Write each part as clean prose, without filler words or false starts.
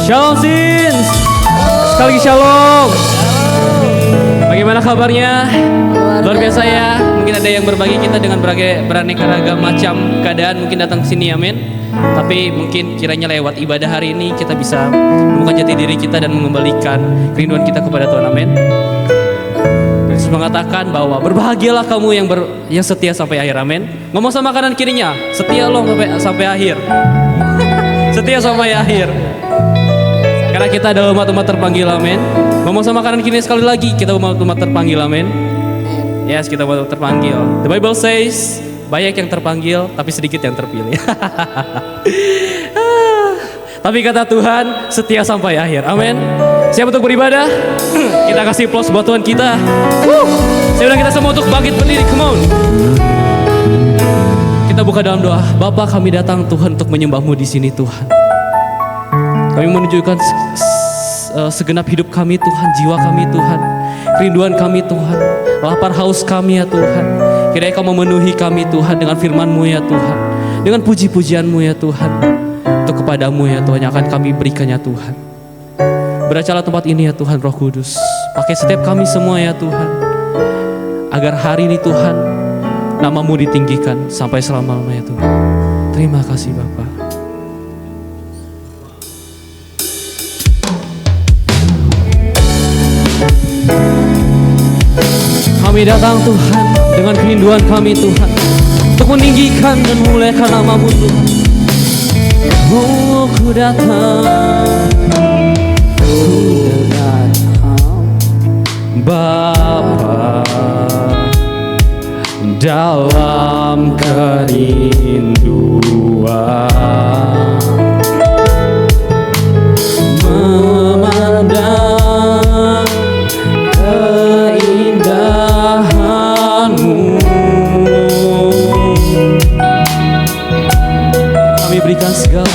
Shalom Sins. Sekali lagi shalom. Bagaimana kabarnya? Luar biasa ya. Mungkin ada yang berbagi kita dengan beraneka ragam macam keadaan mungkin datang ke sini, amin. Tapi mungkin kiranya lewat ibadah hari ini kita bisa menemukan jati diri kita dan mengembalikan kerinduan kita kepada Tuhan, amin. Yesus mengatakan bahwa berbahagialah kamu yang setia sampai akhir, amin. Ngomong sama kanan kirinya, setia loh sampai akhir. Setia sampai akhir. Karena kita adalah umat-umat terpanggil, amin. Ngomong sama kanan kiri sekali lagi, kita umat-umat terpanggil, amin. Yes, kita umat terpanggil. The Bible says, banyak yang terpanggil, tapi sedikit yang terpilih. Tapi kata Tuhan, setia sampai akhir, amin. Siap untuk beribadah? Kita kasih applause buat Tuhan kita. Saya undang kita semua untuk bangkit berdiri, come on. Kita buka dalam doa. Bapa, kami datang Tuhan untuk menyembah-Mu di sini, Tuhan. Kami menunjukkan segenap hidup kami Tuhan, jiwa kami Tuhan, kerinduan kami Tuhan, lapar haus kami ya Tuhan. Kiranya Kau memenuhi kami Tuhan dengan firman-Mu ya Tuhan, dengan puji-pujian-Mu ya Tuhan. Untuk kepadamu ya Tuhan yang akan kami berikannya Tuhan. Beracalah tempat ini ya Tuhan, Roh Kudus. Pakai setiap kami semua ya Tuhan, agar hari ini Tuhan nama-Mu ditinggikan sampai selama-lamanya Tuhan. Terima kasih Bapa. Kami datang Tuhan dengan kerinduan kami Tuhan, untuk meninggikan dan memuliakan nama-Mu Tuhan. Oh, ku datang Bapa dalam kerinduan, memandang keindahan-Mu. Kami berikan segala,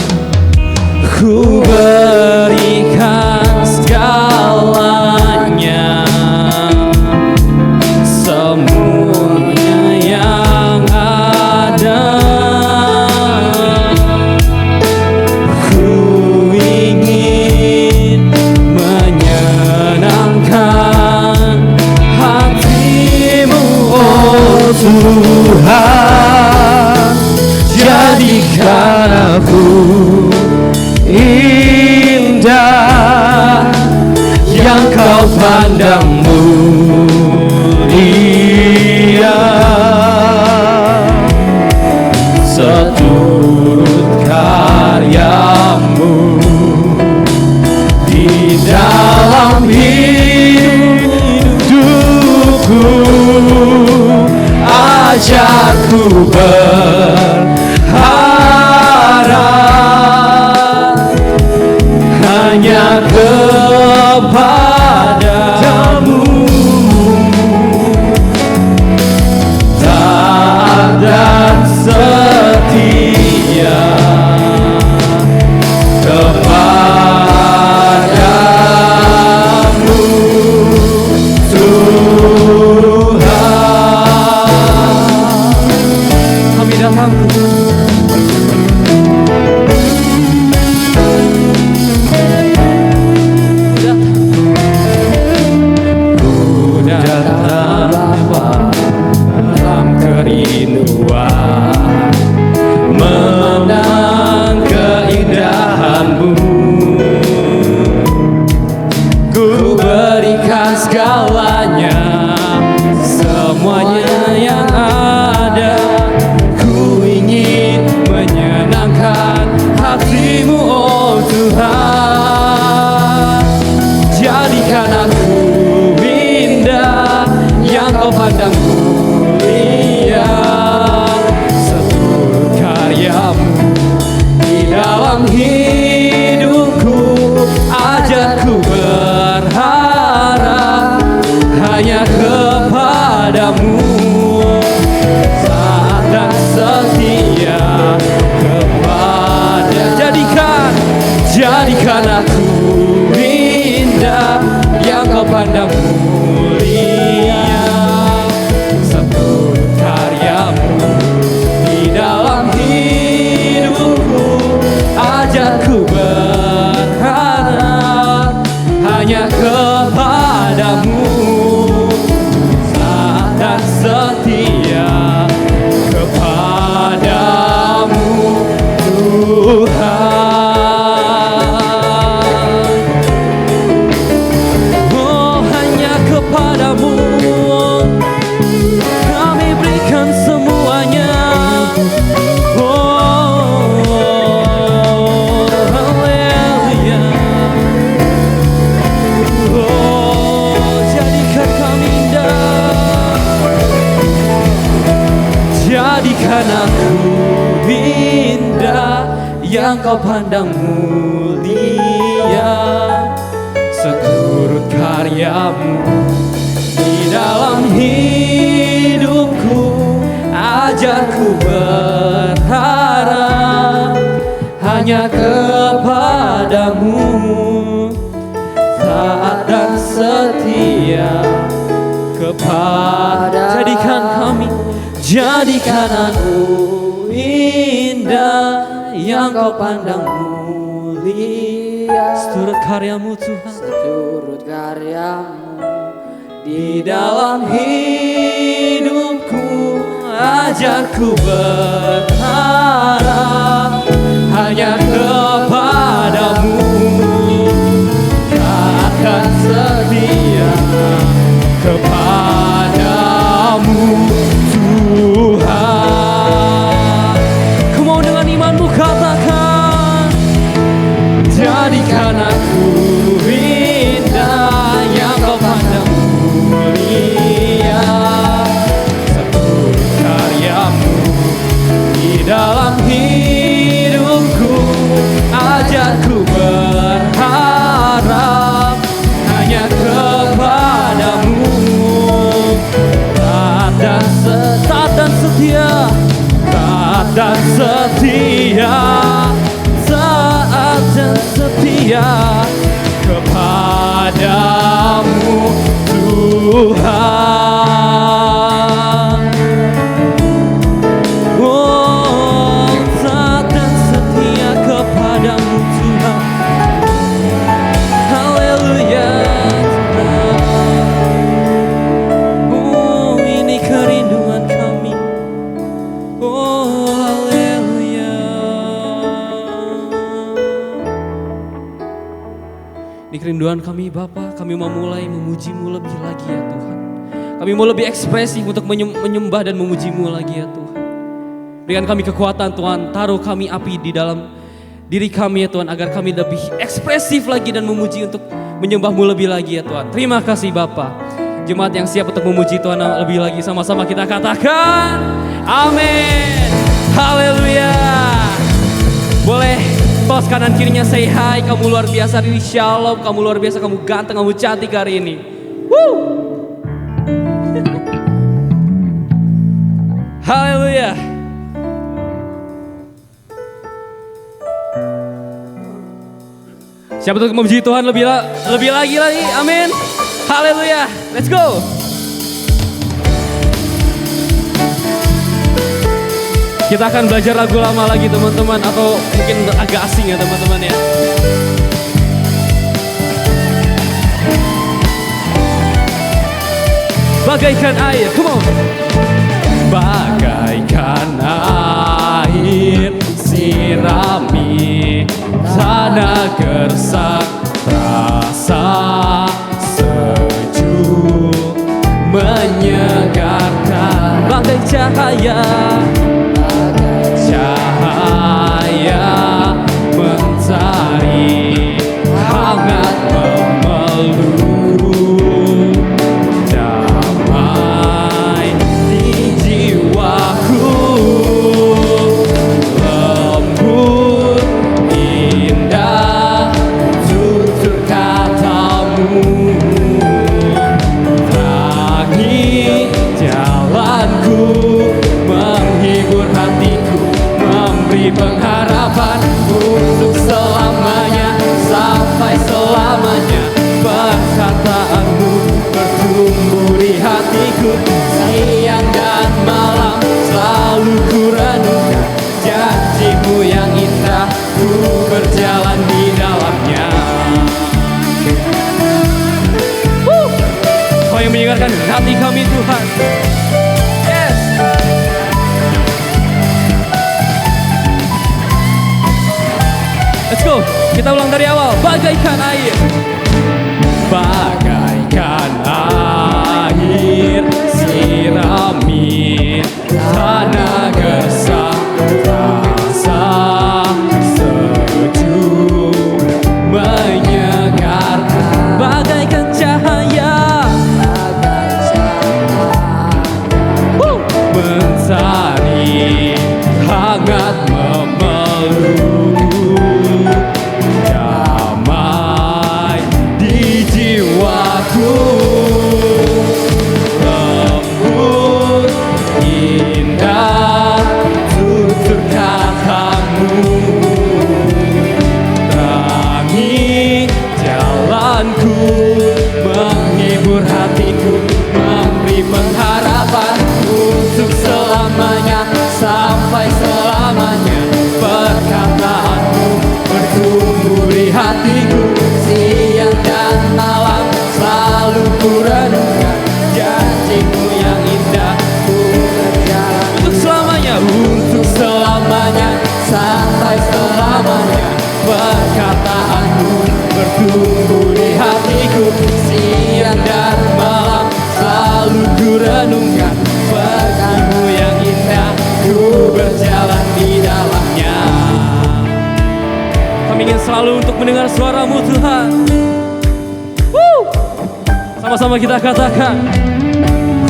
ku berikan segalanya, semuanya yang ada. Ku ingin menyenangkan hati-Mu, oh Tuhan. Jadikan aku indah yang Kau pandang mulia, seturut karya-Mu di dalam hidupku. Ajarku berharap Jadikan aku indah yang kau pandang mulia, seluruh karyamu di dalam hidupku. Ajarku berharap hanya kepadamu, taat dan setia kepadamu Tuhan. Oh, hanya kepadamu kami berikan semuanya. Oh, haleluya. Oh, jadikan kami indah, jadikan aku indah yang kau pandang mulia, seturut karyamu di dalam hidupku. Ajarku berharap hanya kepadamu, taat dan setia kepada. Jadikan aku indah yang kau pandang mulia, seturut karyamu Tuhan, seturut karyamu di dalam hidupku. Ajarku berharap hanya kepadamu, taat dan setia kepadamu Tuhan. Kau dengan imanmu katakan, jadikan aku indah yang kau pandang mulia, seluruh karyamu di dalam hidupku. Ajarku berharap hanya kepadamu, taat dan setia, taat dan setia, taat dan setia kepadamu Tuhan. Oh, taat dan setia kepadamu Tuhan. Haleluya. Oh, ini kerinduan kami. Oh, haleluya. Ini kerinduan kami Bapa, kami mau mulai memuji-Mu lebih lagi ya Tuhan. Kami mau lebih ekspresif untuk menyembah dan memuji-Mu lagi ya Tuhan. Berikan kami kekuatan Tuhan, taruh kami api di dalam diri kami ya Tuhan, agar kami lebih ekspresif lagi dan memuji untuk menyembah-Mu lebih lagi ya Tuhan. Terima kasih Bapa. Jemaat yang siap untuk memuji Tuhan lebih lagi, sama-sama kita katakan amin. Haleluya. Boleh tos kanan kirinya say hi. Kamu luar biasa hari ini, shalom. Kamu luar biasa, kamu ganteng, kamu cantik hari ini. Woo. Haleluya. Siapa untuk memuji Tuhan lebih lagi. Amin. Haleluya. Let's go. Kita akan belajar lagu lama lagi teman-teman, atau mungkin agak asing ya teman-teman ya. Bagaikan air, come on. Bagaikan air sirami tanah gersang, rasa sejuk menyegarkan. Bagai cahaya mentari hangat memeluk, damai di jiwaku, lembut indah tutur katamu, terangi jalanku, menghibur go, kita ulang dari awal. Bagaikan air, bagaikan air, sirami tanah gersang, rasa sejuk menyegarkan, bagaikan cahaya mentari hangat memeluk, damai di jiwaku, lembut indah tutur katamu, terangi jalanku, menghibur hatiku, memberi pengharapan untuk selamanya, sampai selamanya. Perkataanmu bertumbuh di hatiku, siang dan malam selalu ku renungkan. Janjimu yang indah ku berjalan untuk selamanya, untuk selamanya, sampai selamanya. Perkataanmu bertumbuh di hatiku, siang dan malam selalu ku renungkan. Perkataanmu yang indah ku berjalan di dalamnya. Kami ingin selalu untuk mendengar suara-Mu Tuhan. Sama-sama kita katakan,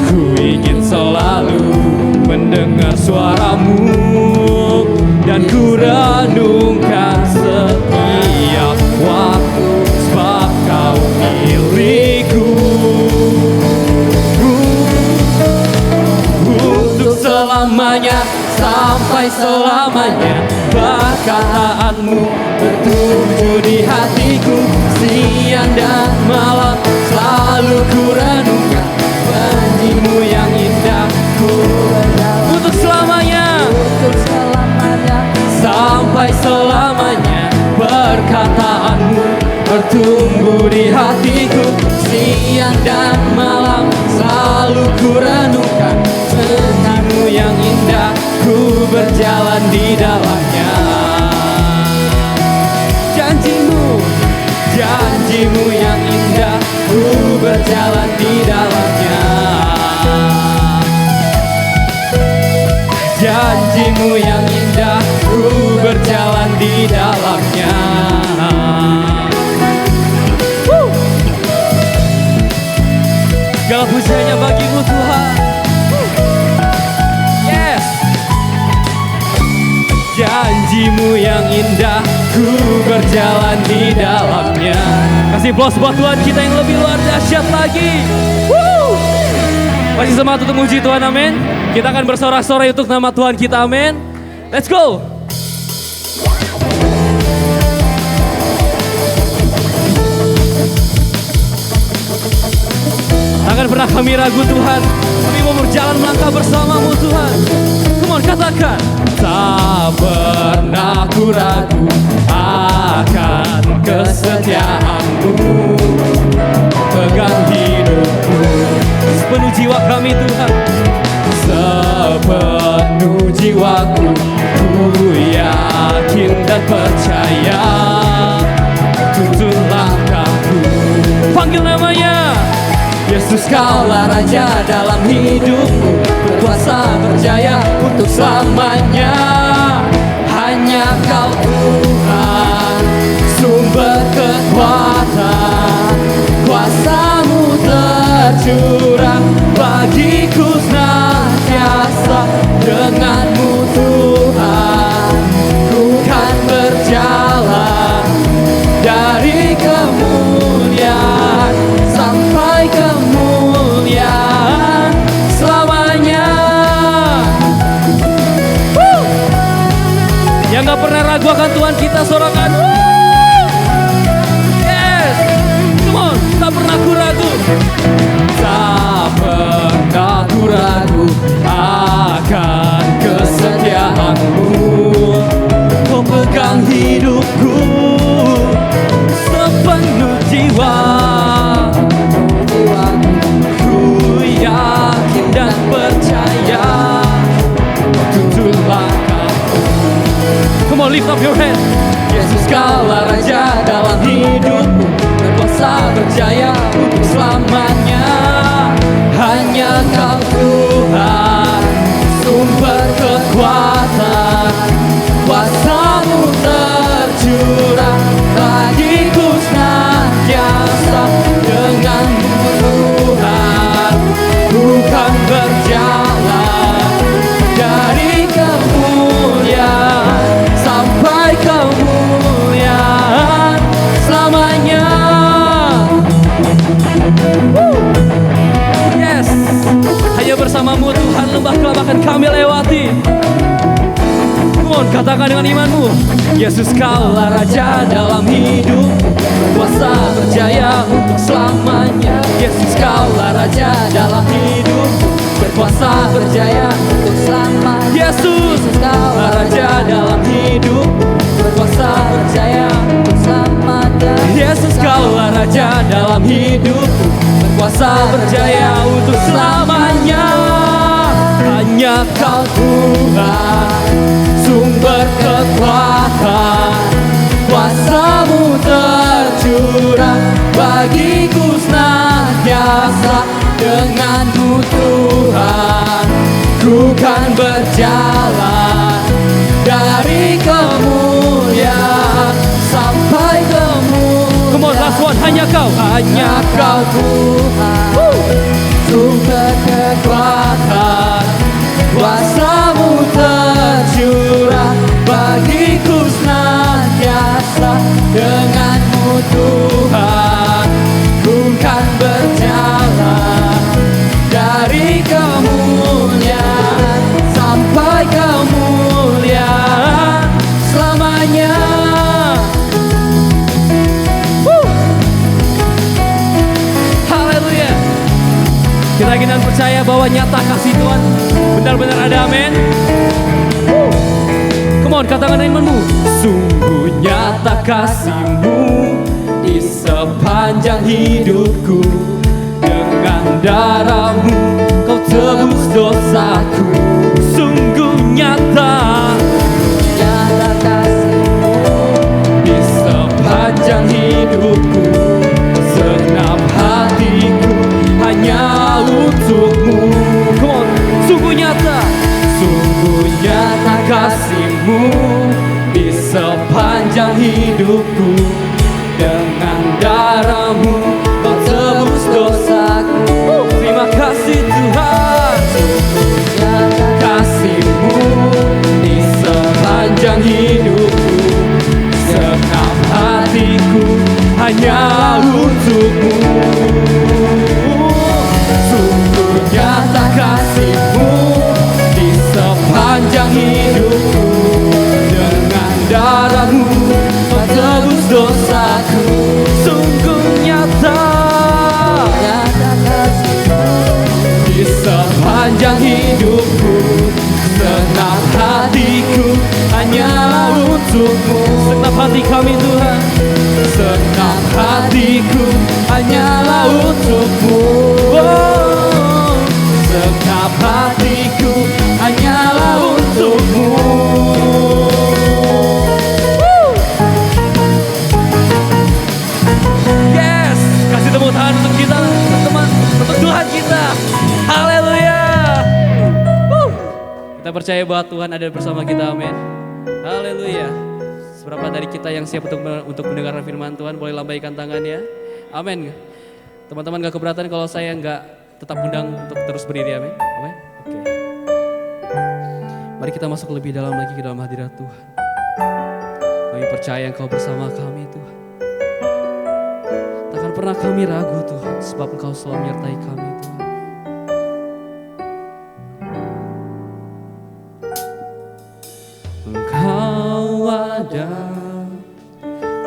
ku ingin selalu mendengar suara-Mu, dan ku renungkan setiap waktu, sebab Kau milikku. Untuk selamanya, sampai selamanya. Perkataanmu bertumbuh di hatiku, siang dan malam selalu ku renungkan. Janjimu yang indah ku berjalan untuk selamanya, untuk selamanya, sampai selamanya. Perkataanmu bertumbuh di hatiku, siang dan malam selalu ku renungkan. Janjimu yang indah ku berjalan di dalamnya. Janjimu yang indah ku berjalan di dalamnya. Janjimu yang indah ku berjalan di dalamnya. Segala pujiannya bagi-Mu Tuhan. Yes. Janjimu yang indah ku berjalan di dalamnya. Kasih aplaus buat Tuhan kita yang lebih luar dahsyat lagi. Masih semangat untuk muji Tuhan, amin. Kita akan bersorak-sorai untuk nama Tuhan kita, amin. Let's go. Takkan pernah kami ragu Tuhan, kami mau berjalan melangkah bersama-Mu Tuhan. Come on, katakan. Tak pernah ku ragu akan kesetiaan-Mu, pegang hidupku sepenuh jiwa kami Tuhan. Sepenuh jiwaku ku yakin dan percaya, tuntun langkahku. Panggil namanya Yesus, Kaulah Raja dalam hidupku, berkuasa berjaya untuk selamanya. Hanya Kau Tuhan, sumber kekuatan, kuasa-Mu tercurah bagiku senantiasa. Dengan-Mu Tuhan, ku kan berjalan dari kemuliaan sampai kemuliaan selamanya. Yang gak pernah ragu akan Tuhan kita, sorakan. Yes, come on, tak pernah ku ragu. Tak pernah ku ragu akan kesetiaan-Mu, Kau pegang hidupku sepenuh jiwa. Ku yakin dan percaya, tuntun langkahku. Come on, lift up your hand. Yesus kaulah Raja dalam hidupku, berkuasa berjaya untuk selamanya. Hanya Kau Tuhan, sumber kekuatan, kuasa-Mu tercurah bagiku senantiasa. Dengan-Mu Tuhan, ku kan berjalan dari kemuliaan sampai kemuliaan selamanya. Yes, hanya bersama-Mu Tuhan lembah kelam akan kami lewati. Come on, katakan dengan imanmu. Yesus kaulah Raja dalam hidup, berkuasa berjaya untuk selamanya. Yesus kaulah Raja dalam hidup, berkuasa berjaya untuk selamanya. Yesus kaulah Raja dalam hidup, berkuasa berjaya untuk selamanya. Yesus kaulah Raja dalam hidup, berkuasa berjaya untuk selamanya. Hanya Kau Tuhan, sumber kekuatan, kuasa-Mu tercurah bagiku senantiasa. Dengan-Mu Tuhan, ku kan berjalan dari kemuliaan sampai kemuliaan. Come on, last one. Hanya Kau Tuhan, sumber kekuatan, kuasa-Mu tercurah bagiku senantiasa. Dengan-Mu Tuhan, ku kan berjalan dari kemuliaan sampai kemuliaan selamanya. Haleluya. Kita ingin percaya bahwa nyata kasih Tuhan benar-benar ada, amin. Come on, katakan imanmu. Sungguh nyata kasih-Mu di sepanjang hidupku. Dengan darah-Mu Kau tebus dosaku. Sungguh nyata, nyata kasih-Mu di sepanjang hidupku. Segenap hatiku hanya untuk-Mu. Come on, sungguh nyata kasih-Mu di sepanjang hidupku. Dengan darah-Mu Kau tebus dosaku. Terima kasih Tuhan. Sungguh nyata kasih-Mu di sepanjang hidupku. Segenap hatiku hanya untuk-Mu. Sungguh nyata kasih-Mu di sepanjang hidupku. Dengan darah-Mu Kau tebus dosaku. Sungguh nyata, nyata kasih-Mu di sepanjang hidupku. Segenap hatiku hanya untuk-Mu. Segenap hati kami Tuhan, segenap hatiku hanyalah untuk-Mu. Oh, segenap hatiku hanyalah untuk-Mu. Yes, kasih tepuk tangan untuk kita, teman-teman, untuk Tuhan kita. Haleluya. Kita percaya bahwa Tuhan ada bersama kita, amin. Haleluya. Seberapa dari kita yang siap untuk mendengarkan firman Tuhan, boleh lambaikan tangannya. Amin. Teman-teman gak keberatan kalau saya gak tetap undang untuk terus berdiri, amin. Amin. Oke. Mari kita masuk lebih dalam lagi ke dalam hadirat Tuhan. Kami percaya Engkau bersama kami Tuhan. Takkan pernah kami ragu Tuhan, sebab Engkau selalu menyertai kami Tuhan. Engkau ada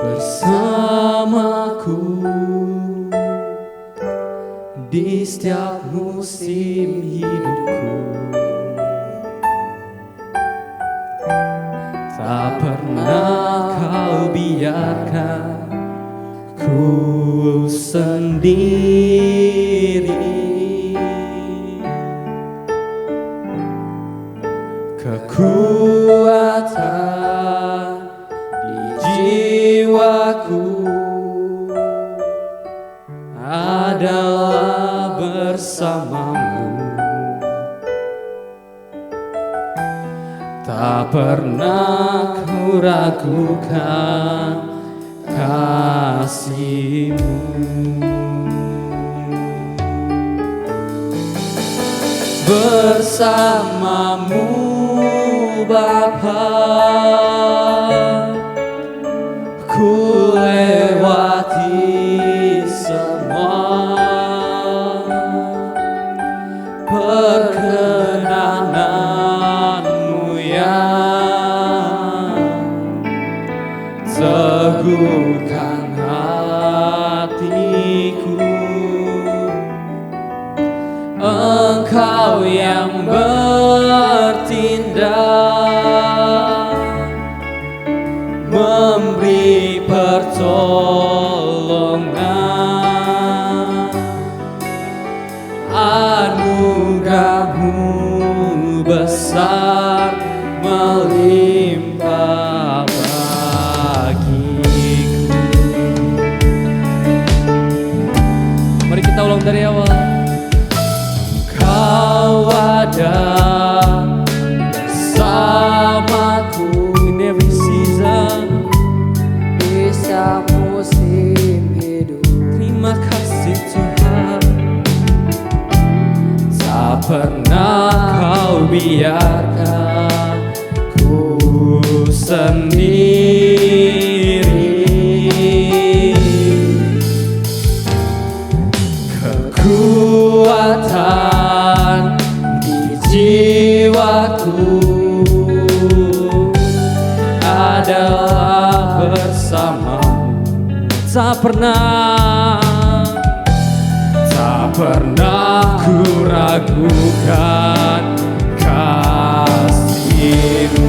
bersamaku di setiap musim hidupku. Tak pernah Kau biarkan ku sendiri. Kekuatan di bersamamu. Tak pernah ku ragukan kasih-Mu. Bersamamu Bapa, ku lewati semua perkenananmu yang teguhkan hatiku. Engkau yang bertindak, memberi pertolongan. Anugerah-Mu besar melimpah bagiku. Mari kita ulang dari awal. Engkau ada bersamaku in every season, di setiap musim hidup. terima kasih Tuhan. Tak pernah Kau biarkan ku sendiri. Kekuatan di jiwaku adalah bersamamu. Tak pernah ku ragukan kasih-Mu.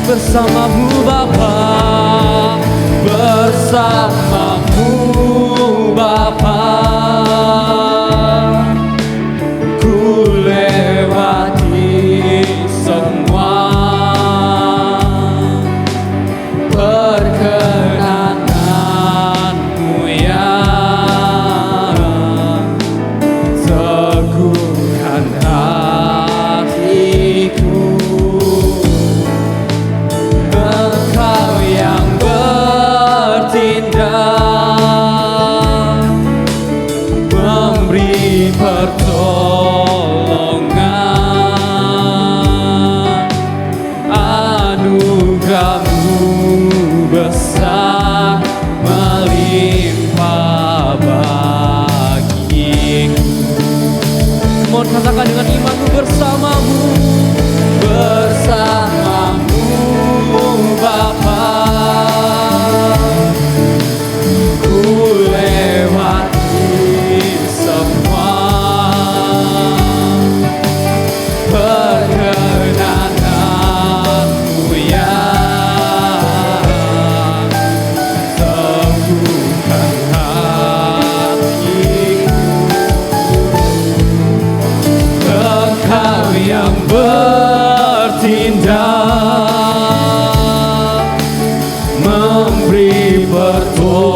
Bersamamu Bapa, bersamamu Bapa, ku lewati semua perkenanan-Mu yang teguhkan hatiku. Engkau yang bertindak, memberi pertolongan. Anugerah-Mu besar melimpah bagiku. Mohon katakan dengan imanmu, bersamamu, bersamamu Bapa, ku lewati semua perkenanan-Mu yang teguhkan hatiku. Engkau yang bertindak, memberi pertolongan.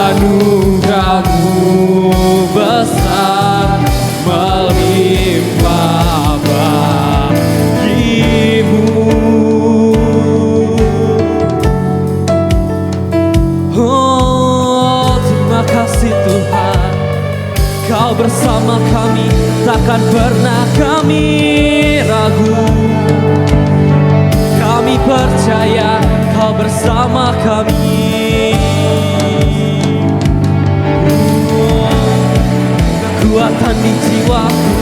Anugerah-Mu besar melimpah bagimu. Oh, terima kasih Tuhan, Kau bersama kami, takkan pernah kami ragu. Kami percaya Kau bersama kami. Kekuatan di jiwaku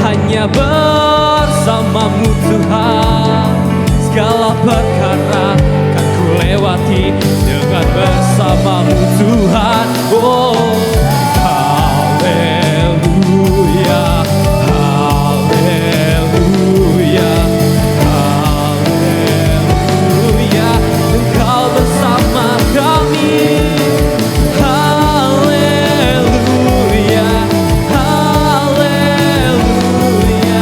hanya bersama-Mu Tuhan. Segala perkara kan ku lewati dengan bersama-Mu Tuhan. Oh, haleluya, haleluya, haleluya. Engkau bersama kami. Haleluya, haleluya,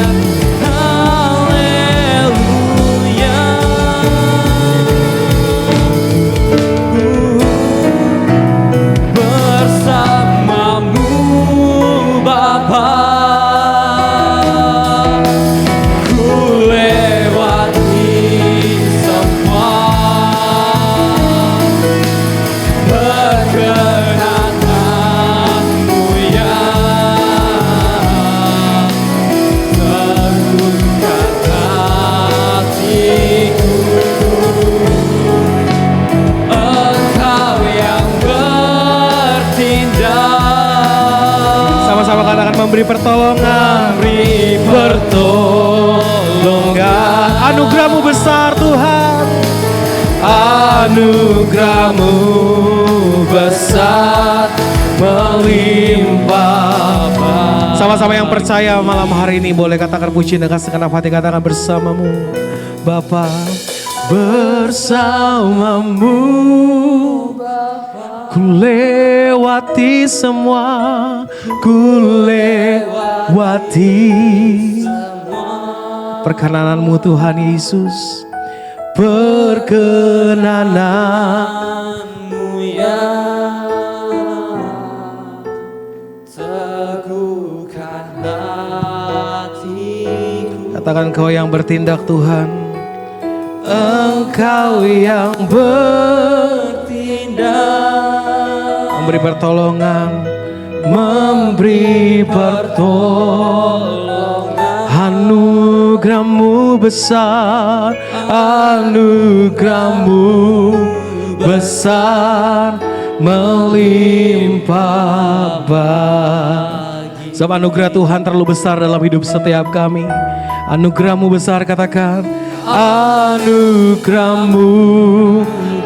Anugerah-Mu besar Tuhan. Anugerah-Mu besar melimpah. Sama-sama yang percaya malam hari ini boleh katakan puji dengan segenap hati, katakan bersamamu Bapa. Bersamamu ku lewati semua, ku lewati perkenanan-Mu Tuhan Yesus. Perkenanan-Mu ya teguhkan hatiku. Katakan Engkau yang bertindak Tuhan. Engkau yang bertindak, memberi pertolongan, memberi pertolongan. Anugerah-Mu besar, anugerah-Mu besar melimpah bagi. Sebab anugerah Tuhan terlalu besar dalam hidup setiap kami. Anugerah-Mu besar, katakan. Anugerah-Mu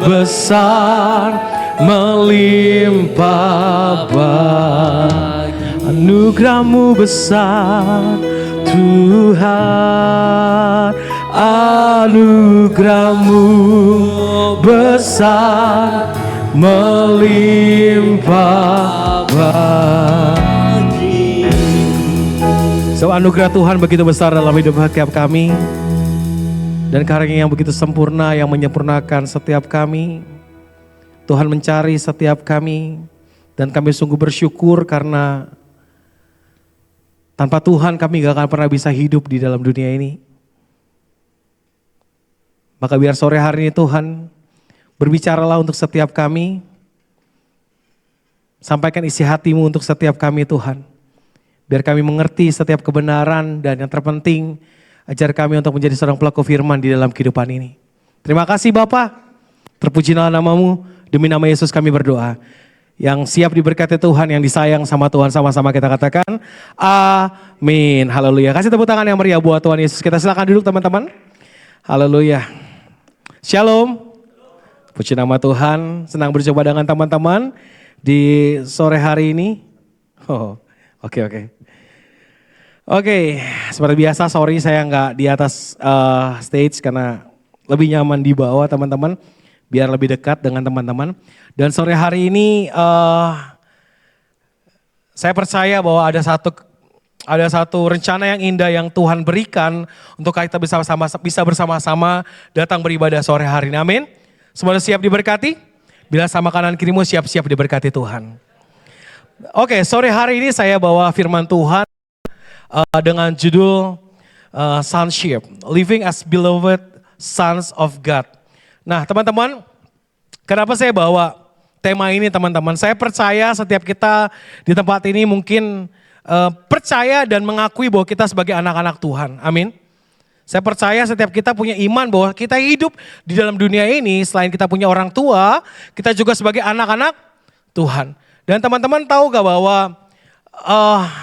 besar melimpah bagi. Anugerah-Mu besar Tuhan. Anugerah-Mu besar melimpah bagi. So anugerah Tuhan begitu besar dalam hidup setiap kami. Dan karunia yang begitu sempurna yang menyempurnakan setiap kami. Tuhan mencari setiap kami. Dan kami sungguh bersyukur karena tanpa Tuhan kami gak akan pernah bisa hidup di dalam dunia ini. Maka biar sore hari ini Tuhan berbicaralah untuk setiap kami. Sampaikan isi hati-Mu untuk setiap kami Tuhan. Biar kami mengerti setiap kebenaran dan yang terpenting ajar kami untuk menjadi seorang pelaku firman di dalam kehidupan ini. Terima kasih Bapa. Terpujilah nama-Mu. Demi nama Yesus kami berdoa. Yang siap diberkati Tuhan, yang disayang sama Tuhan, sama-sama kita katakan amin. Haleluya. Kasih tepuk tangan yang meriah buat Tuhan Yesus. Kita silakan duduk teman-teman. Haleluya. Shalom. Puji nama Tuhan. Senang berjumpa dengan teman-teman di sore hari ini. Oke. Oke, seperti biasa sorry saya nggak di atas stage karena lebih nyaman di bawah teman-teman. Biar lebih dekat dengan teman-teman. Dan sore hari ini saya percaya bahwa ada satu rencana yang indah yang Tuhan berikan untuk kita bisa bersama-sama datang beribadah sore hari ini. Amin. Semua siap diberkati? Bila sama kanan kirimu siap-siap diberkati Tuhan. Oke, sore hari ini saya bawa firman Tuhan dengan judul Sonship, Living as Beloved Sons of God. Nah teman-teman, kenapa saya bawa tema ini teman-teman? Saya percaya setiap kita di tempat ini mungkin percaya dan mengakui bahwa kita sebagai anak-anak Tuhan. Amin. Saya percaya setiap kita punya iman bahwa kita hidup di dalam dunia ini, selain kita punya orang tua, kita juga sebagai anak-anak Tuhan. Dan teman-teman tahu gak bahwa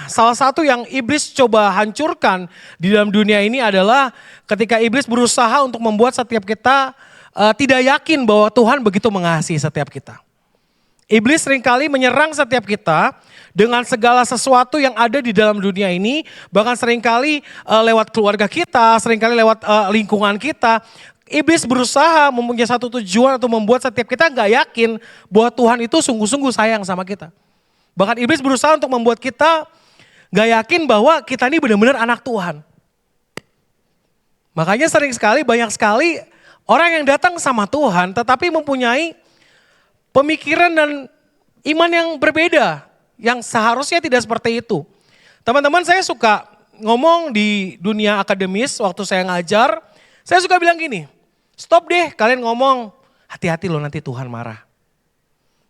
salah satu yang iblis coba hancurkan di dalam dunia ini adalah ketika iblis berusaha untuk membuat setiap kita tidak yakin bahwa Tuhan begitu mengasihi setiap kita. Iblis seringkali menyerang setiap kita dengan segala sesuatu yang ada di dalam dunia ini, bahkan seringkali lewat keluarga kita, seringkali lewat lingkungan kita. Iblis berusaha mempunyai satu tujuan atau membuat setiap kita gak yakin bahwa Tuhan itu sungguh-sungguh sayang sama kita. Bahkan iblis berusaha untuk membuat kita gak yakin bahwa kita ini benar-benar anak Tuhan. Makanya sering sekali, banyak sekali orang yang datang sama Tuhan tetapi mempunyai pemikiran dan iman yang berbeda. Yang seharusnya tidak seperti itu. Teman-teman, saya suka ngomong di dunia akademis waktu saya ngajar. Saya suka bilang gini, stop deh kalian ngomong, hati-hati loh nanti Tuhan marah.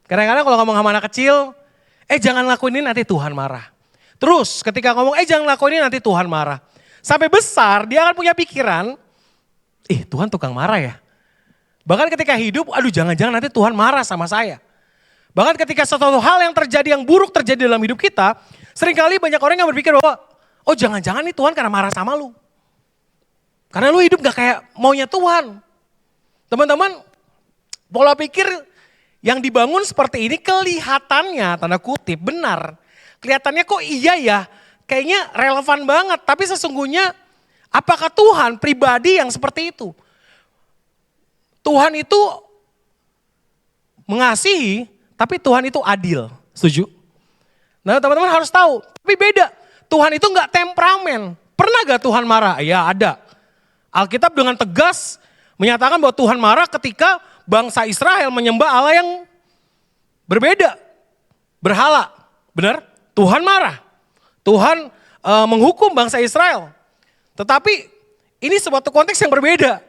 Kadang-kadang kalau ngomong sama anak kecil, jangan lakuin ini nanti Tuhan marah. Terus ketika ngomong jangan lakuin ini nanti Tuhan marah. Sampai besar dia akan punya pikiran, Tuhan tukang marah ya. Bahkan ketika hidup, aduh jangan-jangan nanti Tuhan marah sama saya. Bahkan ketika suatu hal yang terjadi, yang buruk terjadi dalam hidup kita, seringkali banyak orang yang berpikir bahwa, jangan-jangan nih Tuhan karena marah sama lu. Karena lu hidup gak kayak maunya Tuhan. Teman-teman, pola pikir yang dibangun seperti ini kelihatannya, tanda kutip, benar. Kelihatannya kok iya ya, kayaknya relevan banget. Tapi sesungguhnya apakah Tuhan pribadi yang seperti itu? Tuhan itu mengasihi, tapi Tuhan itu adil. Setuju? Nah teman-teman harus tahu, tapi beda. Tuhan itu gak temperamen. Pernah gak Tuhan marah? Ya ada. Alkitab dengan tegas menyatakan bahwa Tuhan marah ketika bangsa Israel menyembah Allah yang berbeda. Berhala. Benar? Tuhan marah. Tuhan menghukum bangsa Israel. Tetapi ini suatu konteks yang berbeda.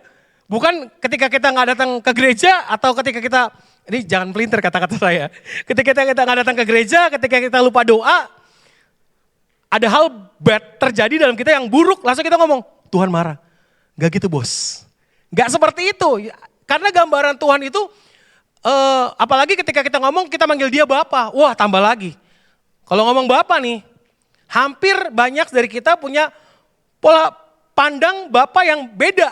Bukan ketika kita gak datang ke gereja atau ketika kita, ini jangan pelintir kata-kata saya. Ketika kita gak datang ke gereja, ketika kita lupa doa, ada hal bad terjadi dalam kita yang buruk, langsung kita ngomong, Tuhan marah. Gak gitu bos. Gak seperti itu. Karena gambaran Tuhan itu, apalagi ketika kita ngomong, kita manggil dia Bapa. Wah tambah lagi. Kalau ngomong Bapa nih, hampir banyak dari kita punya pola pandang Bapa yang beda.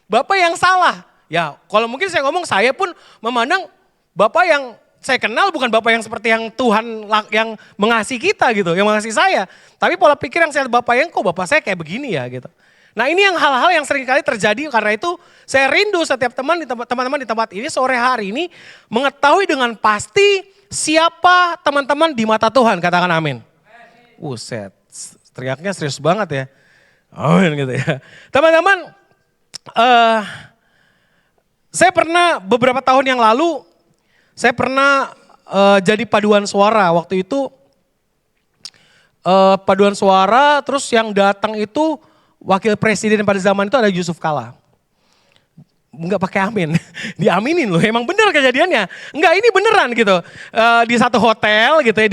Bapa yang salah. Ya kalau mungkin saya ngomong, saya pun memandang Bapa yang saya kenal bukan Bapak yang seperti yang Tuhan yang mengasihi kita gitu, yang mengasihi saya. Tapi pola pikir yang saya Bapak yang kok Bapak saya kayak begini ya gitu. Nah ini yang hal-hal yang sering kali terjadi, karena itu saya rindu setiap teman-teman di tempat ini sore hari ini mengetahui dengan pasti siapa teman-teman di mata Tuhan, katakan amin. Buset, teriaknya serius banget ya. Amin gitu ya. Teman-teman, saya pernah beberapa tahun yang lalu, saya pernah jadi paduan suara. Waktu itu paduan suara, terus yang datang itu wakil presiden pada zaman itu ada Yusuf Kala. Enggak pakai amin, diaminin loh, emang bener kejadiannya. Enggak, ini beneran gitu. Di satu hotel gitu ya,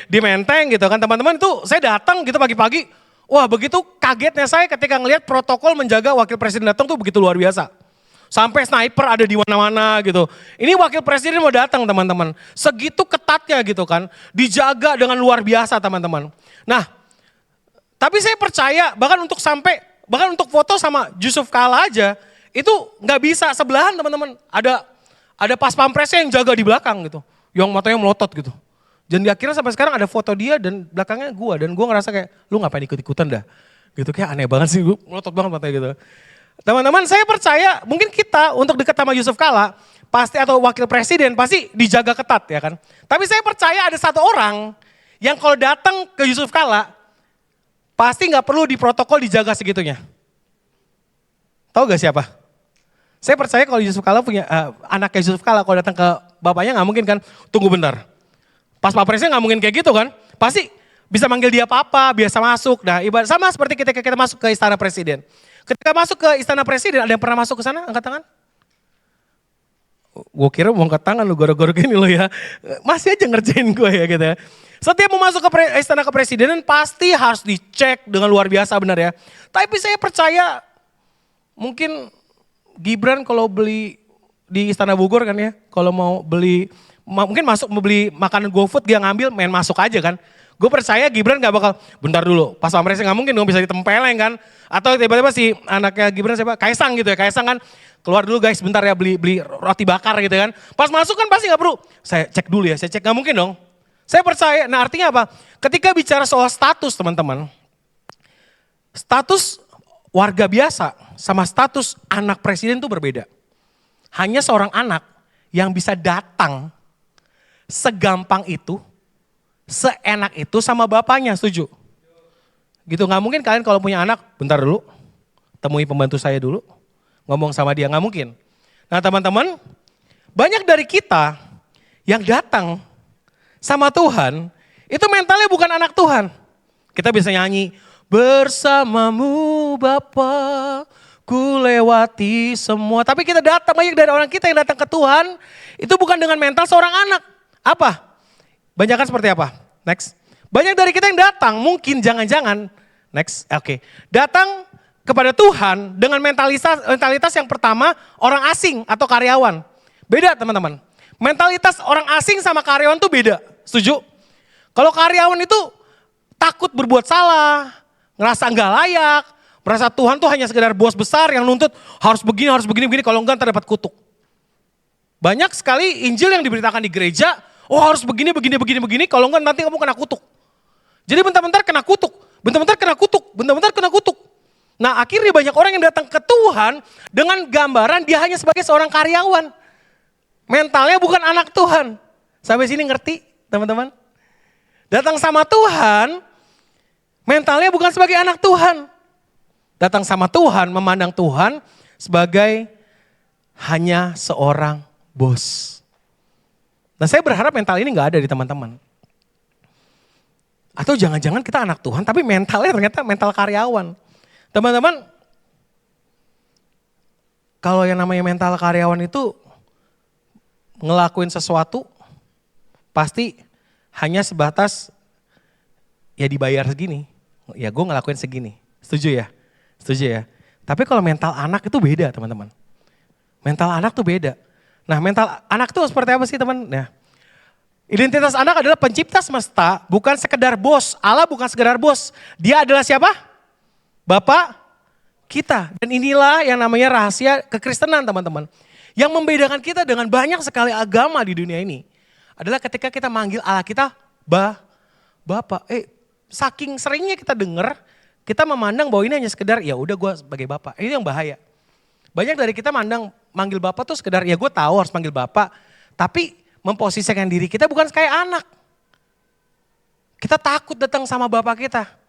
di Menteng gitu kan, teman-teman itu saya datang gitu pagi-pagi. Wah begitu kagetnya saya ketika ngelihat protokol menjaga wakil presiden datang tuh begitu luar biasa. Sampai sniper ada di mana-mana gitu. Ini wakil presiden mau datang teman-teman. Segitu ketatnya gitu kan. Dijaga dengan luar biasa teman-teman. Nah, tapi saya percaya bahkan untuk foto sama Yusuf Kala aja itu nggak bisa sebelahan teman-teman. Ada pas pampresnya yang jaga di belakang gitu. Yang matanya melotot gitu. Dan di akhirnya sampai sekarang ada foto dia dan belakangnya gua. Dan gua ngerasa kayak lu ngapain ikut-ikutan dah. Gitu kayak aneh banget sih, gua melotot banget matanya gitu. Teman-teman saya percaya mungkin kita untuk dekat sama Yusuf Kala pasti atau wakil presiden pasti dijaga ketat ya kan. Tapi saya percaya ada satu orang yang kalau datang ke Yusuf Kala pasti gak perlu di protokol dijaga segitunya. Tahu gak siapa? Saya percaya kalau Yusuf Kala punya anaknya Yusuf Kala kalau datang ke bapaknya gak mungkin kan tunggu bentar. Pas papresnya gak mungkin kayak gitu kan. Pasti bisa manggil dia papa, biasa masuk. Nah ibarat sama seperti ketika kita masuk ke istana presiden. Ketika masuk ke istana presiden, ada yang pernah masuk ke sana? Angkat tangan. Gue kira mau angkat tangan lu gara-gara gini lo ya. Masih aja ngerjain gue ya gitu ya. Setiap mau masuk ke istana kepresidenan pasti harus dicek dengan luar biasa benar ya. Tapi saya percaya mungkin Gibran kalau beli di Istana Bogor kan ya. Kalau mau beli, mungkin masuk mau beli makanan GoFood dia ngambil main masuk aja kan. Gue percaya Gibran gak bakal, bentar dulu, pas pampresnya gak mungkin dong bisa ditempeleng kan. Atau tiba-tiba si anaknya Gibran siapa, Kaisang gitu ya, Kaisang kan keluar dulu guys bentar ya beli roti bakar gitu kan. Pas masuk kan pasti gak perlu, saya cek dulu ya, saya cek gak mungkin dong. Saya percaya, nah artinya apa? Ketika bicara soal status teman-teman, status warga biasa sama status anak presiden itu berbeda. Hanya seorang anak yang bisa datang segampang itu, seenak itu sama bapaknya, setuju? Gitu, gak mungkin kalian kalau punya anak, bentar dulu, temui pembantu saya dulu, ngomong sama dia, gak mungkin. Nah teman-teman, banyak dari kita yang datang sama Tuhan, itu mentalnya bukan anak Tuhan. Kita bisa nyanyi, bersamamu Bapa, ku lewati semua. Tapi kita datang, banyak dari orang kita yang datang ke Tuhan, itu bukan dengan mental seorang anak. Apa? Banyakan seperti apa? Next. Banyak dari kita yang datang, mungkin jangan-jangan, next, oke. Datang kepada Tuhan dengan mentalitas yang pertama orang asing atau karyawan. Beda teman-teman. Mentalitas orang asing sama karyawan tuh beda, setuju? Kalau karyawan itu takut berbuat salah, ngerasa nggak layak, Merasa Tuhan tuh hanya sekedar bos besar yang nuntut harus begini, begini, kalau enggak ntar dapat kutuk. Banyak sekali Injil yang diberitakan di gereja, oh harus begini, kalau enggak nanti kamu kena kutuk. Jadi bentar-bentar kena kutuk, bentar-bentar kena kutuk. Nah akhirnya banyak orang yang datang ke Tuhan dengan gambaran dia hanya sebagai seorang karyawan. Mentalnya bukan anak Tuhan. Sampai sini ngerti teman-teman? Datang sama Tuhan, mentalnya bukan sebagai anak Tuhan. Datang sama Tuhan, memandang Tuhan sebagai hanya seorang bos. Nah saya berharap mental ini gak ada di teman-teman. Atau jangan-jangan kita anak Tuhan tapi mentalnya ternyata mental karyawan. Teman-teman, kalau yang namanya mental karyawan itu ngelakuin sesuatu pasti hanya sebatas ya dibayar segini. Ya gue ngelakuin segini, setuju ya? Setuju ya? Tapi kalau mental anak itu beda teman-teman. Mental anak tuh beda. Nah mental anak tuh seperti apa sih teman? Nah, identitas anak adalah pencipta semesta, bukan sekedar bos. Allah bukan sekedar bos. Dia adalah siapa? Bapak kita. Dan inilah yang namanya rahasia kekristenan teman-teman. Yang membedakan kita dengan banyak sekali agama di dunia ini. Adalah ketika kita manggil Allah kita Bapak. Saking seringnya kita dengar, kita memandang bahwa ini hanya sekedar ya udah gue sebagai Bapak. Ini yang bahaya. Banyak dari kita manggil Bapak tuh sekedar ya gue tahu harus manggil Bapak. Tapi memposisikan diri kita bukan kayak anak. Kita takut datang sama Bapak kita.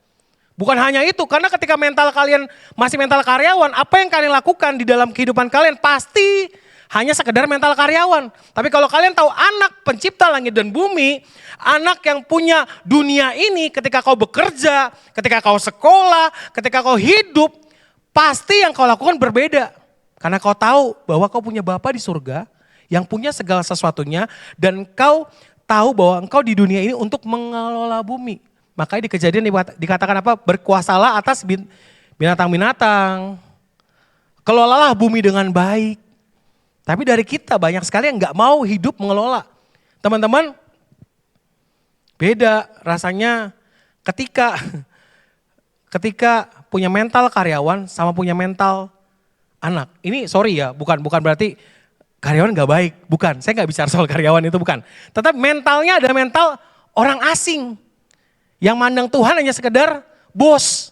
Bukan hanya itu, karena ketika mental kalian masih mental karyawan, apa yang kalian lakukan di dalam kehidupan kalian pasti hanya sekedar mental karyawan. Tapi kalau kalian tahu anak pencipta langit dan bumi, anak yang punya dunia ini ketika kau bekerja, ketika kau sekolah, ketika kau hidup, pasti yang kau lakukan berbeda. Karena kau tahu bahwa kau punya Bapa di surga yang punya segala sesuatunya dan kau tahu bahwa engkau di dunia ini untuk mengelola bumi. Makanya di Kejadian dikatakan apa? Berkuasalah atas binatang-binatang. Kelolalah bumi dengan baik. Tapi dari kita banyak sekali yang gak mau hidup mengelola. Teman-teman, beda rasanya ketika punya mental karyawan sama punya mental anak. Ini sorry ya, bukan berarti karyawan gak baik. Bukan, saya gak bicara soal karyawan itu bukan. Tetapi mentalnya adalah mental orang asing. Yang mandang Tuhan hanya sekedar bos.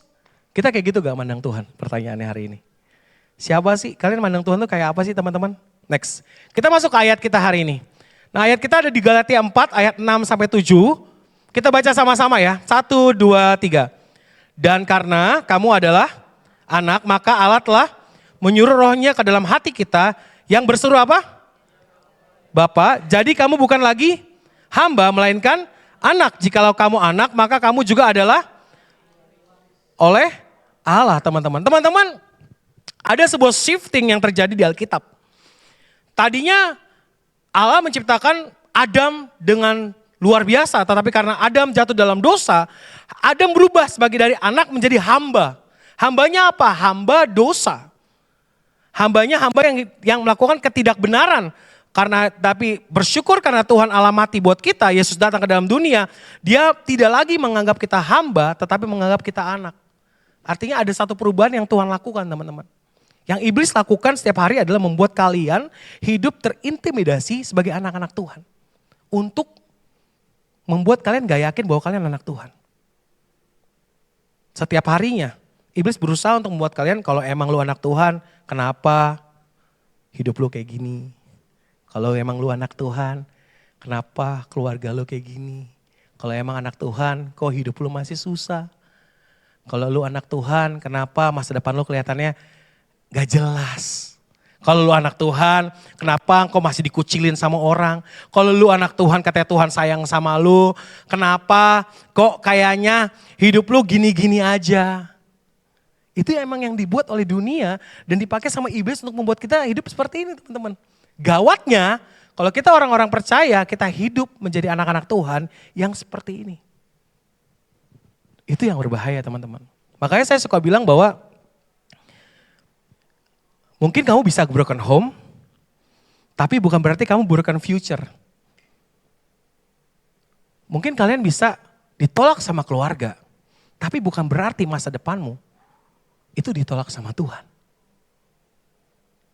Kita kayak gitu gak mandang Tuhan? Pertanyaannya hari ini. Siapa sih? Kalian mandang Tuhan tuh kayak apa sih teman-teman? Next. Kita masuk ke ayat kita hari ini. Nah ayat kita ada di Galatia 4 ayat 6 sampai 7. Kita baca sama-sama ya. 1, 2, 3. Dan karena kamu adalah anak, maka Allah telah menyuruh rohnya ke dalam hati kita yang berseru apa? Bapa, jadi kamu bukan lagi hamba melainkan anak. Jikalau kamu anak, maka kamu juga adalah oleh Allah teman-teman. Teman-teman, ada sebuah shifting yang terjadi di Alkitab. Tadinya Allah menciptakan Adam dengan luar biasa, tetapi karena Adam jatuh dalam dosa, Adam berubah sebagai dari anak menjadi hamba. Hambanya apa? Hamba dosa. Hambanya hamba yang melakukan ketidakbenaran. Tapi bersyukur karena Tuhan Allah mati buat kita, Yesus datang ke dalam dunia, dia tidak lagi menganggap kita hamba, tetapi menganggap kita anak. Artinya ada satu perubahan yang Tuhan lakukan teman-teman. Yang iblis lakukan setiap hari adalah membuat kalian hidup terintimidasi sebagai anak-anak Tuhan. Untuk membuat kalian gak yakin bahwa kalian anak Tuhan. Setiap harinya, iblis berusaha untuk membuat kalian kalau emang lu anak Tuhan, kenapa hidup lu kayak gini? Kalau emang lu anak Tuhan, kenapa keluarga lu kayak gini? Kalau emang anak Tuhan, kok hidup lu masih susah? Kalau lu anak Tuhan, kenapa masa depan lu kelihatannya gak jelas? Kalau lu anak Tuhan, kenapa engkau masih dikucilin sama orang? Kalau lu anak Tuhan, katanya Tuhan sayang sama lu, kenapa kok kayaknya hidup lu gini-gini aja? Itu emang yang dibuat oleh dunia dan dipakai sama iblis untuk membuat kita hidup seperti ini teman-teman. Gawatnya, kalau kita orang-orang percaya, kita hidup menjadi anak-anak Tuhan yang seperti ini. Itu yang berbahaya teman-teman. Makanya saya suka bilang bahwa mungkin kamu bisa broken home, tapi bukan berarti kamu broken future. Mungkin kalian bisa ditolak sama keluarga, tapi bukan berarti masa depanmu itu ditolak sama Tuhan.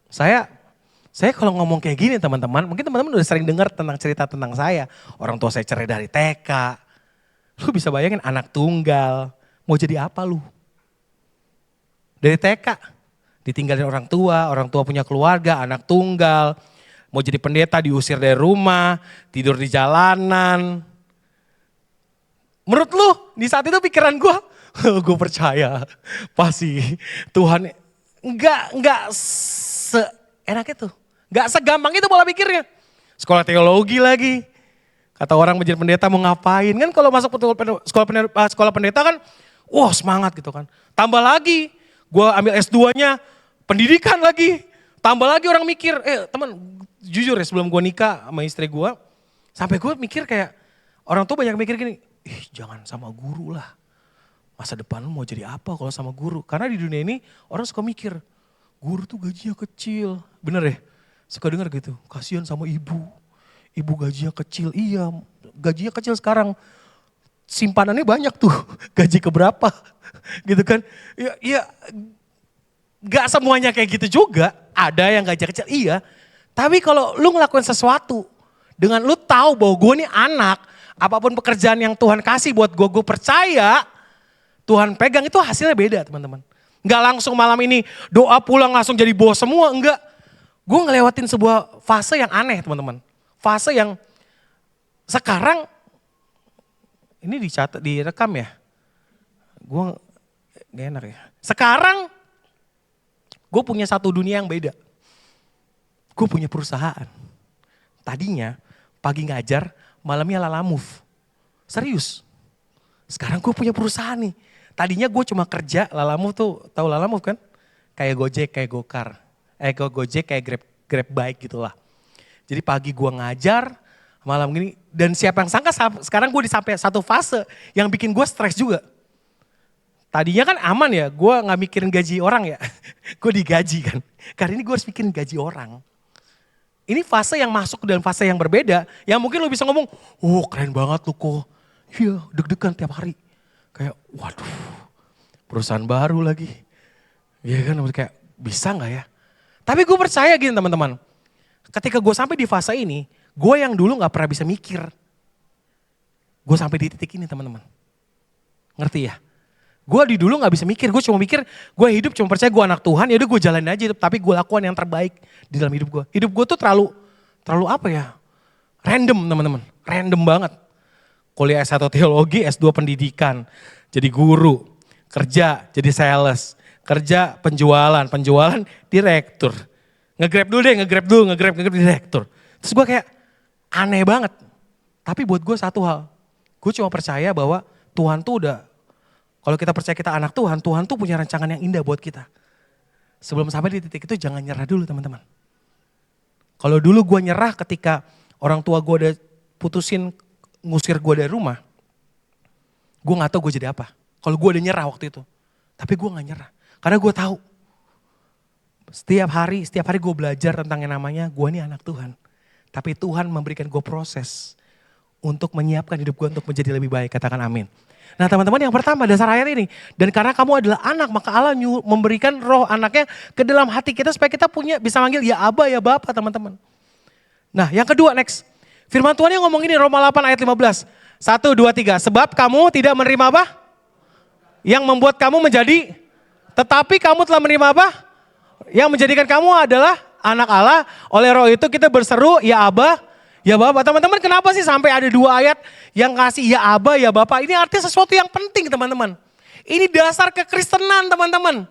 Saya kalau ngomong kayak gini teman-teman, mungkin teman-teman udah sering dengar tentang cerita tentang saya. Orang tua saya cerai dari TK. Lu bisa bayangin anak tunggal, mau jadi apa lu? Dari TK, ditinggalin orang tua punya keluarga, anak tunggal. Mau jadi pendeta diusir dari rumah, tidur di jalanan. Menurut lu di saat itu pikiran gue percaya pasti Tuhan enggak seenak itu. Enggak segampang itu pola pikirnya. Sekolah teologi lagi. Kata orang menjadi pendeta mau ngapain. Kan kalau masuk sekolah pendeta kan wah semangat gitu kan. Tambah lagi gue ambil S2-nya pendidikan lagi. Tambah lagi orang mikir, teman jujur ya sebelum gue nikah sama istri gue. Sampai gue mikir kayak orang tuh banyak mikir gini, jangan sama guru lah. Masa depan lu mau jadi apa kalau sama guru? Karena di dunia ini orang suka mikir, guru tuh gajinya kecil. Bener ya? Suka dengar gitu, kasihan sama ibu. Ibu gajinya kecil, iya gajinya kecil sekarang. Simpanannya banyak tuh, gaji keberapa gitu kan. Ya gak semuanya kayak gitu juga. Ada yang gaji kecil, iya. Tapi kalau lu ngelakuin sesuatu dengan lu tahu bahwa gue nih anak, apapun pekerjaan yang Tuhan kasih buat gue percaya Tuhan pegang itu hasilnya beda teman-teman. Enggak langsung malam ini doa pulang langsung jadi bos semua, enggak. Gue ngelewatin sebuah fase yang aneh teman-teman. Fase yang sekarang, ini dicatat, direkam ya. Gue gak enak ya. Sekarang gue punya satu dunia yang beda. Gue punya perusahaan. Tadinya pagi ngajar, malamnya lala move. Serius. Sekarang gue punya perusahaan nih. Tadinya gue cuma kerja, lala move tuh, tahu lala move kan? Kayak Gojek, kayak Gokar. Gojek kayak Grab bike gitulah. Jadi pagi gue ngajar, malam gini. Dan siapa yang sangka sekarang gue sampai satu fase yang bikin gue stres juga. Tadinya kan aman ya, gue gak mikirin gaji orang ya. Gue digaji kan. Karena ini gue harus mikirin gaji orang. Ini fase yang masuk dalam fase yang berbeda. Yang mungkin lo bisa ngomong, oh keren banget lo kok. Iya deg-degan tiap hari. Kayak waduh perusahaan baru lagi. Iya kan kayak bisa gak ya. Tapi gue percaya gini teman-teman. Ketika gue sampai di fase ini, gue yang dulu gak pernah bisa mikir. Gue sampai di titik ini teman-teman. Ngerti ya? Gue di dulu gak bisa mikir, gue cuma mikir gue hidup cuma percaya gue anak Tuhan, yaudah gue jalanin aja tapi gue lakukan yang terbaik di dalam hidup gue. Hidup gue tuh terlalu apa ya, random teman-teman, random banget. Kuliah S1 teologi, S2 pendidikan, jadi guru, kerja jadi sales, kerja penjualan direktur. Nge-grab dulu direktur. Terus gue kayak aneh banget. Tapi buat gue satu hal, gue cuma percaya bahwa Tuhan tuh udah, kalau kita percaya kita anak Tuhan, Tuhan tuh punya rancangan yang indah buat kita. Sebelum sampai di titik itu jangan nyerah dulu teman-teman. Kalau dulu gue nyerah ketika orang tua gue udah putusin ngusir gue dari rumah, gue gak tahu gue jadi apa. Kalau gue udah nyerah waktu itu, tapi gue gak nyerah. Karena gue tahu setiap hari gue belajar tentang yang namanya gue ini anak Tuhan. Tapi Tuhan memberikan gue proses untuk menyiapkan hidup gue untuk menjadi lebih baik. Katakan amin. Nah teman-teman yang pertama dasar ayat ini. Dan karena kamu adalah anak maka Allah memberikan roh anaknya ke dalam hati kita supaya kita bisa manggil ya Aba ya Bapa teman-teman. Nah yang kedua next. Firman Tuhan yang ngomong ini Roma 8 ayat 15. 1, 2, 3. Sebab kamu tidak menerima apa? Yang membuat kamu menjadi. Tetapi kamu telah menerima apa? Yang menjadikan kamu adalah anak Allah. Oleh roh itu kita berseru ya Aba. Ya Bapak, teman-teman kenapa sih sampai ada 2 ayat yang kasih ya Aba, ya Bapak. Ini artinya sesuatu yang penting teman-teman. Ini dasar kekristenan teman-teman.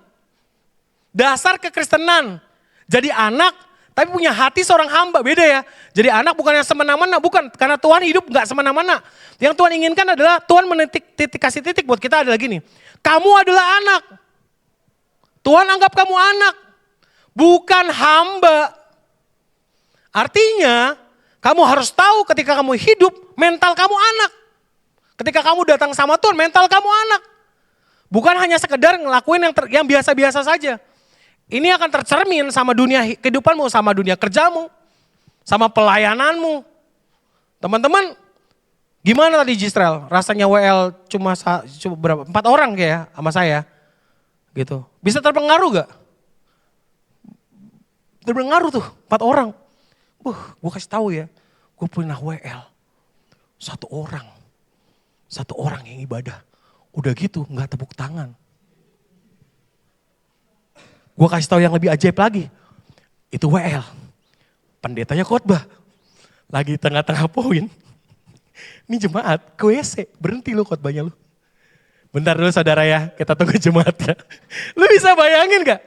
Dasar kekristenan. Jadi anak tapi punya hati seorang hamba, beda ya. Jadi anak bukan yang semena-mena, bukan. Karena Tuhan hidup gak semena-mena. Yang Tuhan inginkan adalah Tuhan kasih titik buat kita adalah gini. Kamu adalah anak. Tuhan anggap kamu anak. Bukan hamba. Artinya kamu harus tahu ketika kamu hidup, mental kamu anak. Ketika kamu datang sama Tuhan, mental kamu anak. Bukan hanya sekedar ngelakuin yang biasa-biasa saja. Ini akan tercermin sama dunia kehidupanmu, sama dunia kerjamu, sama pelayananmu. Teman-teman, gimana tadi Gisrel? Rasanya WL cuma berapa? 4 orang kayak sama saya. Gitu. Bisa terpengaruh gak? Terpengaruh tuh 4 orang. Gue kasih tahu ya, gue punya WL. Satu orang yang ibadah. Udah gitu gak tepuk tangan. Gue kasih tahu yang lebih ajaib lagi. Itu WL. Pendetanya khotbah. Lagi di tengah-tengah poin. Ini jemaat ke WC. Berhenti lu khotbahnya lu. Bentar dulu saudara ya, kita tunggu jemaatnya. Lu bisa bayangin gak?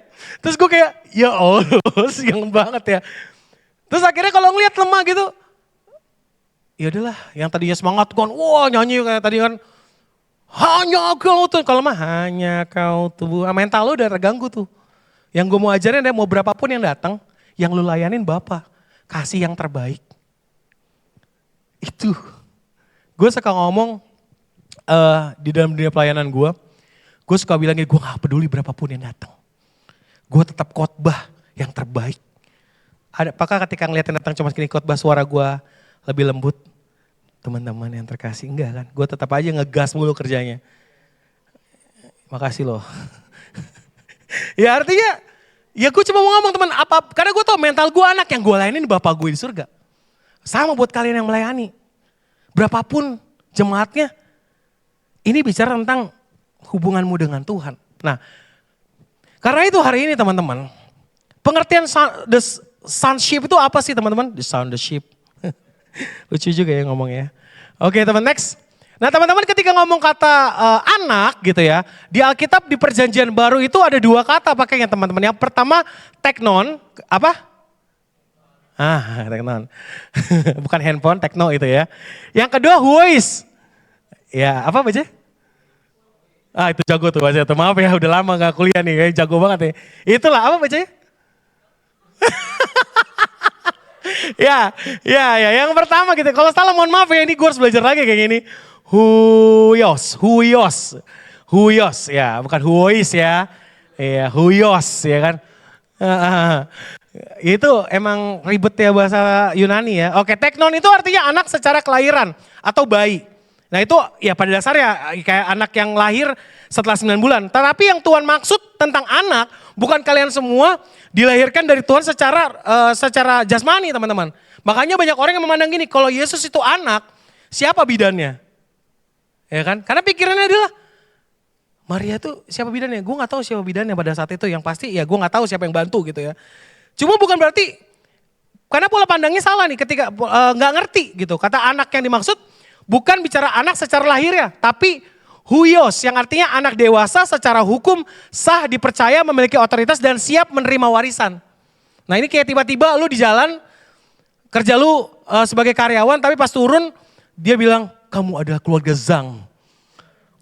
Terus gue kayak, ya Allah siang banget ya. Terus akhirnya kalau ngeliat lemah gitu, ya udahlah yang tadinya semangat kan, wah nyanyi kayak tadi kan. Hanya kau tuh, kalau mah hanya kau tuh. Mental lu udah terganggu tuh. Yang gue mau ajarin ada mau berapapun yang datang, yang lu layanin Bapa. Kasih yang terbaik. Itu. Gue suka ngomong di dalam dunia pelayanan gue suka bilangnya gue gak peduli berapapun yang datang. Gue tetap khotbah yang terbaik. Apakah ketika ngeliatin datang cuma segini khotbah suara gue lebih lembut? Teman-teman yang terkasih, enggak kan? Gue tetap aja ngegas mulu kerjanya. Makasih loh. Ya artinya, ya gue cuma mau ngomong teman, karena gue tau mental gue anak yang gue layanin Bapak gue di surga. Sama buat kalian yang melayani. Berapapun jemaatnya, ini bicara tentang hubunganmu dengan Tuhan. Nah, karena itu hari ini teman-teman, pengertian the sonship itu apa sih teman-teman? The sonship. Lucu juga ya ngomongnya. Oke teman, next. Nah teman-teman ketika ngomong kata anak gitu ya, di Alkitab di perjanjian baru itu ada 2 kata pakainya teman-teman. Yang pertama teknon, apa? Teknon. Bukan handphone, tekno itu ya. Yang kedua huois. Ya apa baca? Itu jago tuh baca tuh. Maaf ya udah lama gak kuliah nih, kayak jago banget ya. Itulah apa bacanya? ya. Yang pertama gitu. Kalau salah mohon maaf ya, ini gue harus belajar lagi kayak gini. Huyos, ya bukan huois ya. Ya huyos ya kan. Itu emang ribet ya bahasa Yunani ya. Oke, teknon itu artinya anak secara kelahiran atau bayi. Nah itu ya pada dasarnya kayak anak yang lahir setelah 9 bulan. Tetapi yang Tuhan maksud tentang anak bukan kalian semua dilahirkan dari Tuhan secara jasmani teman-teman. Makanya banyak orang yang memandang gini, kalau Yesus itu anak, siapa bidannya? Ya kan? Karena pikirannya adalah Maria itu siapa bidannya? Gue gak tahu siapa bidannya pada saat itu. Yang pasti ya gue gak tahu siapa yang bantu gitu ya. Cuma bukan berarti, karena pola pandangnya salah nih ketika gak ngerti gitu. Kata anak yang dimaksud bukan bicara anak secara lahir ya. Tapi huios yang artinya anak dewasa secara hukum sah dipercaya memiliki otoritas dan siap menerima warisan. Nah ini kayak tiba-tiba lu di jalan, kerja lu sebagai karyawan tapi pas turun dia bilang, kamu adalah keluarga Zhang.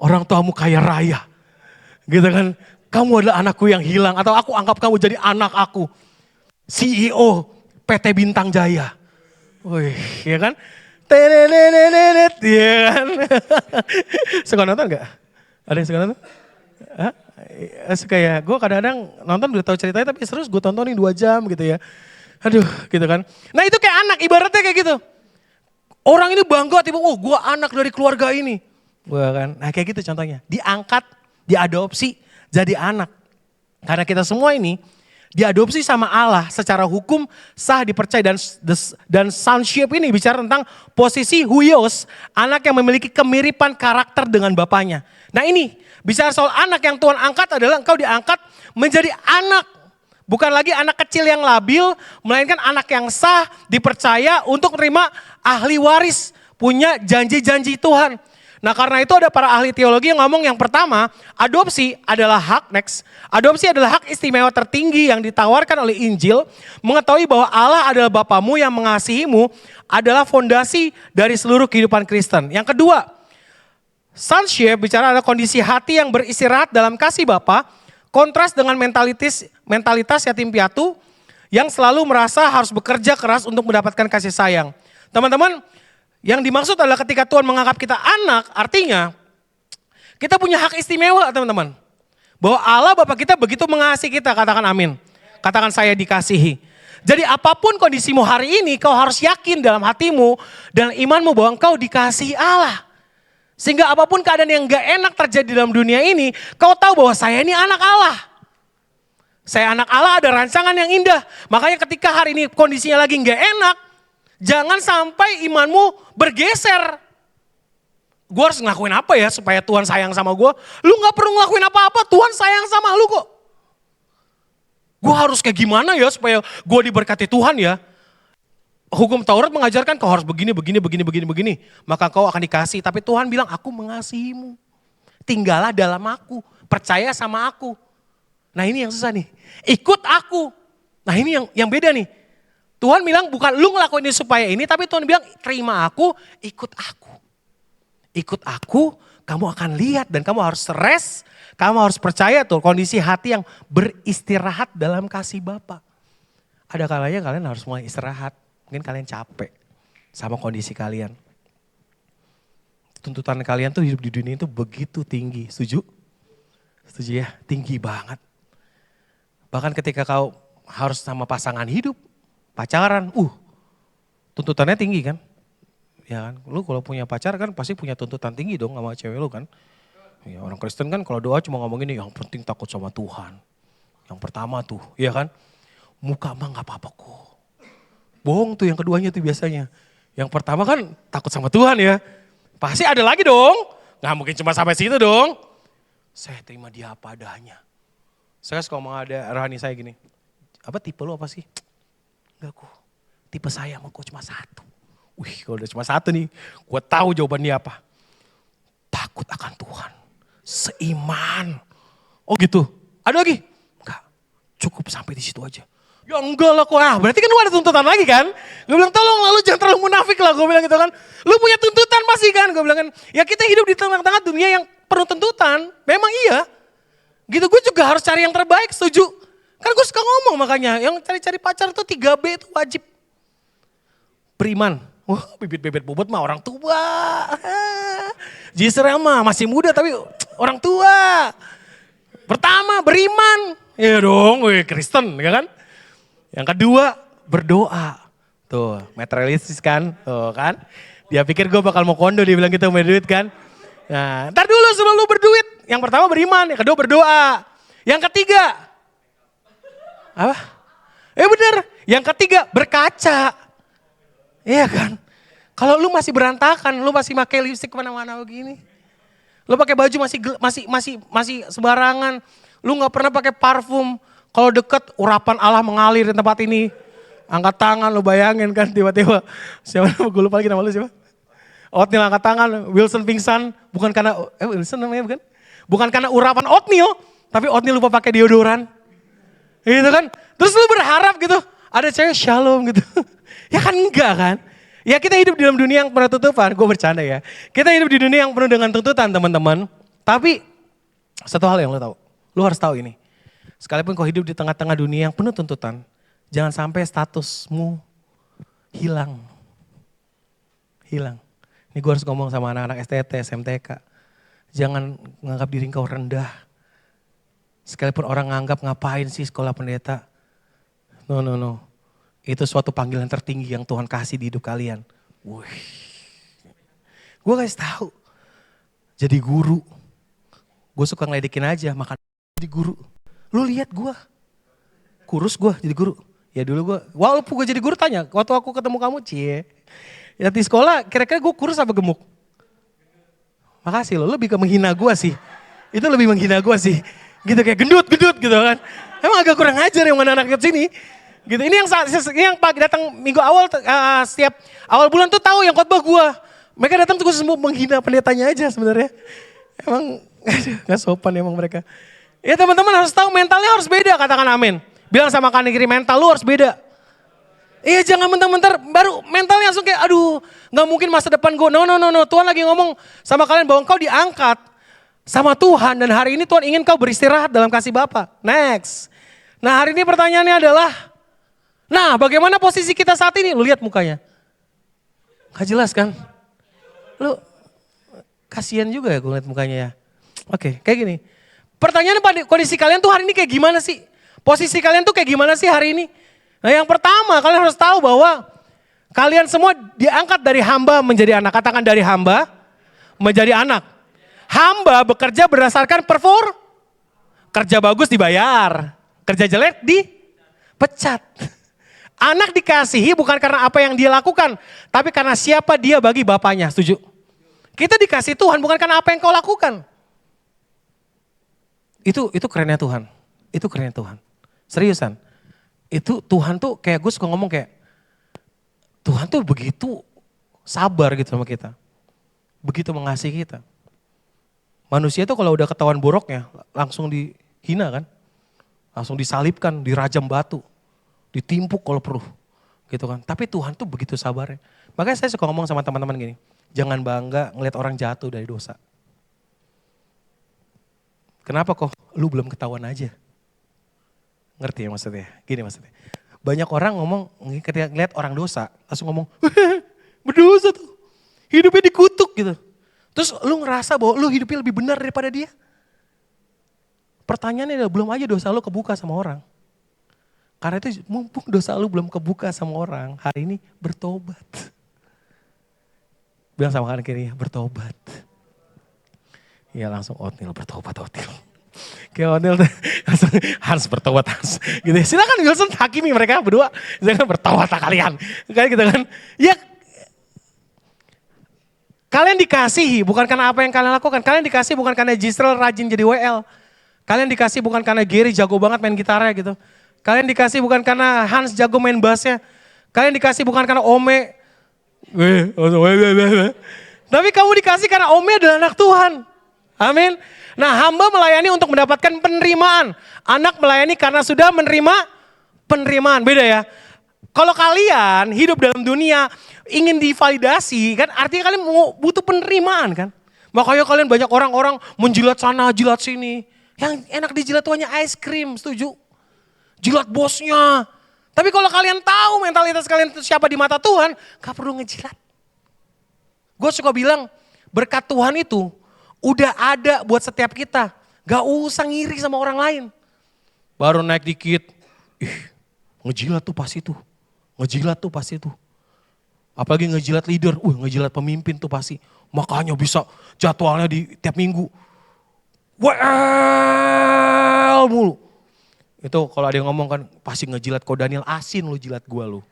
Orang tuamu kaya raya. Gitu kan. Kamu adalah anakku yang hilang. Atau aku anggap kamu jadi anak aku. CEO PT Bintang Jaya. Wih, ya kan. Tenenenenet, ya kan. Suka nonton gak? Ada yang suka nonton? Suka ya. Gue kadang-kadang nonton udah tahu ceritanya tapi terus gue tontonin 2 jam gitu ya. Aduh gitu kan. Nah itu kayak anak, ibaratnya kayak gitu. Orang ini bangga tiba, gue anak dari keluarga ini. Gua kan, nah kayak gitu contohnya. Diangkat, diadopsi jadi anak. Karena kita semua ini diadopsi sama Allah secara hukum sah dipercaya dan sonship ini bicara tentang posisi huios, anak yang memiliki kemiripan karakter dengan bapaknya. Nah ini bicara soal anak yang Tuhan angkat adalah engkau diangkat menjadi anak. Bukan lagi anak kecil yang labil, melainkan anak yang sah, dipercaya untuk menerima ahli waris, punya janji-janji Tuhan. Nah karena itu ada para ahli teologi yang ngomong yang pertama, adopsi adalah hak, next. Adopsi adalah hak istimewa tertinggi yang ditawarkan oleh Injil, mengetahui bahwa Allah adalah Bapamu yang mengasihimu, adalah fondasi dari seluruh kehidupan Kristen. Yang kedua, sonship bicara adalah kondisi hati yang beristirahat dalam kasih Bapa. Kontras dengan mentalitas yatim piatu yang selalu merasa harus bekerja keras untuk mendapatkan kasih sayang. Teman-teman, yang dimaksud adalah ketika Tuhan menganggap kita anak, artinya kita punya hak istimewa teman-teman. Bahwa Allah Bapa kita begitu mengasihi kita, katakan amin. Katakan saya dikasihi. Jadi apapun kondisimu hari ini, kau harus yakin dalam hatimu dan imanmu bahwa engkau dikasihi Allah. Sehingga apapun keadaan yang gak enak terjadi dalam dunia ini, kau tahu bahwa saya ini anak Allah. Saya anak Allah, ada rancangan yang indah. Makanya ketika hari ini kondisinya lagi gak enak, jangan sampai imanmu bergeser. Gue harus ngelakuin apa ya supaya Tuhan sayang sama gue? Lu gak perlu ngelakuin apa-apa, Tuhan sayang sama lu kok. Gue harus kayak gimana ya supaya gue diberkati Tuhan ya? Hukum Taurat mengajarkan kau harus begini. Maka kau akan dikasih. Tapi Tuhan bilang aku mengasihimu. Tinggallah dalam aku, percaya sama aku. Nah ini yang susah nih, ikut aku. Nah ini yang beda nih. Tuhan bilang bukan lu ngelakuin ini supaya ini, tapi Tuhan bilang terima aku, ikut aku. Ikut aku, kamu akan lihat dan kamu harus rest, kamu harus percaya tuh kondisi hati yang beristirahat dalam kasih Bapa. Ada kalanya kalian harus mulai istirahat, mungkin kalian capek sama kondisi kalian. Tuntutan kalian tuh hidup di dunia itu begitu tinggi, setuju? Setuju ya, tinggi banget. Bahkan ketika kau harus sama pasangan hidup, pacaran, tuntutannya tinggi kan? Ya kan, lu kalau punya pacar kan pasti punya tuntutan tinggi dong sama cewek lu kan. Ya, orang Kristen kan kalau doa cuma ngomong gini, yang penting takut sama Tuhan. Yang pertama tuh, ya kan. Muka mah gak apa-apa kok. Bohong tuh yang keduanya tuh biasanya. Yang pertama kan takut sama Tuhan ya. Pasti ada lagi dong. Gak mungkin cuma sampai situ dong. Saya terima dia apa adanya. Saya suka ngomong ada rohani saya gini. Apa tipe lu apa sih? Enggak kok. Tipe saya sama kok cuma satu. Wih kalau udah cuma satu nih, gue tahu jawabannya apa. Takut akan Tuhan, seiman. Oh gitu, ada lagi? Enggak, cukup sampai di situ aja. Ya enggak lah kok, berarti kan lu ada tuntutan lagi kan? Gue bilang tolong lalu jangan terlalu munafik lah, gue bilang gitu kan. Lu punya tuntutan pasti kan, gue bilang kan. Ya kita hidup di tengah-tengah dunia yang penuh tuntutan, memang iya. Gitu gue juga harus cari yang terbaik, setuju. Kan gue suka ngomong makanya, yang cari-cari pacar tuh 3B itu wajib. Beriman. Wah bibit-bibit bobot mah orang tua. Jisra mah masih muda tapi orang tua. Pertama beriman. Ya dong gue Kristen ya kan. Yang kedua berdoa. Tuh materialistis kan. Tuh kan. Dia pikir gue bakal mau kondo dia bilang gitu mau duit kan. Nah ntar dulu sebelum lu berduit. Yang pertama beriman, yang kedua berdoa. Yang ketiga. Apa? Bener. Yang ketiga berkaca. Iya kan? Kalau lu masih berantakan, lu masih pakai lipstik kemana-mana begini. Lu pakai baju masih sembarangan. Lu nggak pernah pakai parfum. Kalau deket urapan Allah mengalir di tempat ini. Angkat tangan lu bayangin kan tiba-tiba. Siapa gue lupa lagi nama lu siapa? Oatmeal angkat tangan, Wilson pingsan. Bukan karena, Wilson namanya bukan? Bukan karena urapan oatmeal. Tapi oatmeal lupa pakai deodoran. Gitu kan. Terus lu berharap gitu. Ada cewek shalom gitu. Ya kan enggak kan. Ya kita hidup di dalam dunia yang penuh tuntutan. Gue bercanda ya. Kita hidup di dunia yang penuh dengan tuntutan teman-teman. Tapi satu hal yang lo tahu. Lo harus tahu ini. Sekalipun kau hidup di tengah-tengah dunia yang penuh tuntutan. Jangan sampai statusmu hilang. Hilang. Ini gue harus ngomong sama anak-anak STT, SMTK. Jangan menganggap diri kau rendah. Sekalipun orang nganggap ngapain sih sekolah pendeta. No. Itu suatu panggilan tertinggi yang Tuhan kasih di hidup kalian. Wih. Gue kasih tahu. Jadi guru. Gue suka ngeledekin aja makan jadi guru. Lu lihat gue. Kurus gue jadi guru. Ya dulu gue, walaupun gue jadi guru tanya. Waktu aku ketemu kamu cie. Ya di sekolah kira-kira gue kurus apa gemuk? Makasih lo, lebih ke menghina gue sih. Itu lebih menghina gue sih. Gitu kayak gendut gitu kan. Emang agak kurang ajar yang mana anak sini. Gitu. Ini yang pagi datang minggu awal setiap awal bulan tuh tahu yang khotbah gua. Mereka datang tuh semua menghina pendetanya aja sebenarnya. Emang gak sopan emang mereka. Ya teman-teman harus tahu mentalnya harus beda, katakan amin. Bilang sama kanan kiri mental lu harus beda. Iya jangan mentar-mentar baru mentalnya langsung kayak aduh gak mungkin masa depan gue. No. Tuhan lagi ngomong sama kalian bahwa kau diangkat sama Tuhan. Dan hari ini Tuhan ingin kau beristirahat dalam kasih Bapa. Next. Nah hari ini pertanyaannya adalah. Nah bagaimana posisi kita saat ini? Lu lihat mukanya. Gak jelas kan? Lu kasihan juga ya gue lihat mukanya ya. Oke kayak gini. Pertanyaannya pada kondisi kalian tuh hari ini kayak gimana sih? Posisi kalian tuh kayak gimana sih hari ini? Nah yang pertama kalian harus tahu bahwa kalian semua diangkat dari hamba menjadi anak. Katakan dari hamba menjadi anak. Hamba bekerja berdasarkan kerja bagus dibayar, kerja jelek dipecat. Anak dikasihi bukan karena apa yang dia lakukan, tapi karena siapa dia bagi bapaknya, setuju? Kita dikasih Tuhan bukan karena apa yang kau lakukan. Itu kerennya Tuhan, itu kerennya Tuhan. Seriusan, itu Tuhan tuh kayak gue suka ngomong kayak, Tuhan tuh begitu sabar gitu sama kita. Begitu mengasihi kita. Manusia tuh kalau udah ketahuan boroknya langsung dihina kan. Langsung disalibkan, dirajam batu. Ditimpuk kalau perlu. Gitu kan. Tapi Tuhan tuh begitu sabarnya. Makanya saya suka ngomong sama teman-teman gini. Jangan bangga ngeliat orang jatuh dari dosa. Kenapa kok lu belum ketahuan aja? Ngerti ya maksudnya? Gini maksudnya. Banyak orang ngomong ketika ngeliat orang dosa. Langsung ngomong, berdosa tuh. Hidupnya dikutuk gitu. Terus lu ngerasa bahwa lu hidupnya lebih benar daripada dia. Pertanyaannya adalah belum aja dosa lu kebuka sama orang. Karena itu mumpung dosa lu belum kebuka sama orang, hari ini bertobat. Bilang sama kanan kiri, bertobat. Iya langsung Otnil bertobat Otnil. Kayak Otnil langsung harus bertobat harus. Gitu. Silakan Wilson hakimi mereka berdua. Silakan bertobat kalian. Kayak gitu kan. Ya kalian dikasihi bukan karena apa yang kalian lakukan. Kalian dikasihi bukan karena Gisrel rajin jadi WL. Kalian dikasih bukan karena Gary jago banget main gitarnya gitu. Kalian dikasih bukan karena Hans jago main bassnya. Kalian dikasih bukan karena Ome. Tapi kamu dikasih karena Ome adalah anak Tuhan. Amin. Nah hamba melayani untuk mendapatkan penerimaan. Anak melayani karena sudah menerima penerimaan. Beda ya. Kalau kalian hidup dalam dunia ingin divalidasi kan artinya kalian butuh penerimaan kan. Makanya kalian banyak orang-orang menjilat sana jilat sini. Yang enak dijilat tuh hanya ice cream, setuju? Jilat bosnya. Tapi kalau kalian tahu mentalitas kalian itu siapa di mata Tuhan, gak perlu ngejilat. Gue suka bilang berkat Tuhan itu udah ada buat setiap kita. Gak usah ngiri sama orang lain. Baru naik dikit, ngejilat tuh pasti tuh. Ngejilat tuh pasti tuh. Apalagi ngejilat leader, ngejilat pemimpin tuh pasti. Makanya bisa jadwalnya di tiap minggu. WL mulu. Itu kalau ada yang ngomong kan pasti ngejilat kok Daniel asin lu jilat gua lu.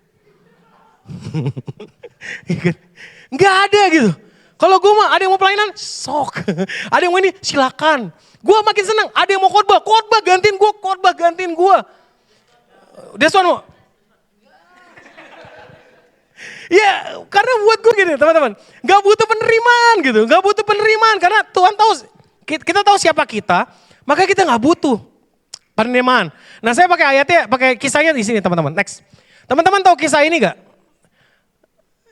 Nggak ada gitu. Kalau gua mah ada yang mau pelayanan sok. Ada yang mau ini silakan. Gua makin senang. Ada yang mau khotbah gantiin gua. This one mau. Ya karena buat gue gini teman-teman. Gak butuh penerimaan gitu. Gak butuh penerimaan karena Tuhan tahu. Kita tahu siapa kita. Maka kita gak butuh penerimaan. Nah saya pakai ayatnya, pakai kisahnya di sini teman-teman. Next. Teman-teman tahu kisah ini gak?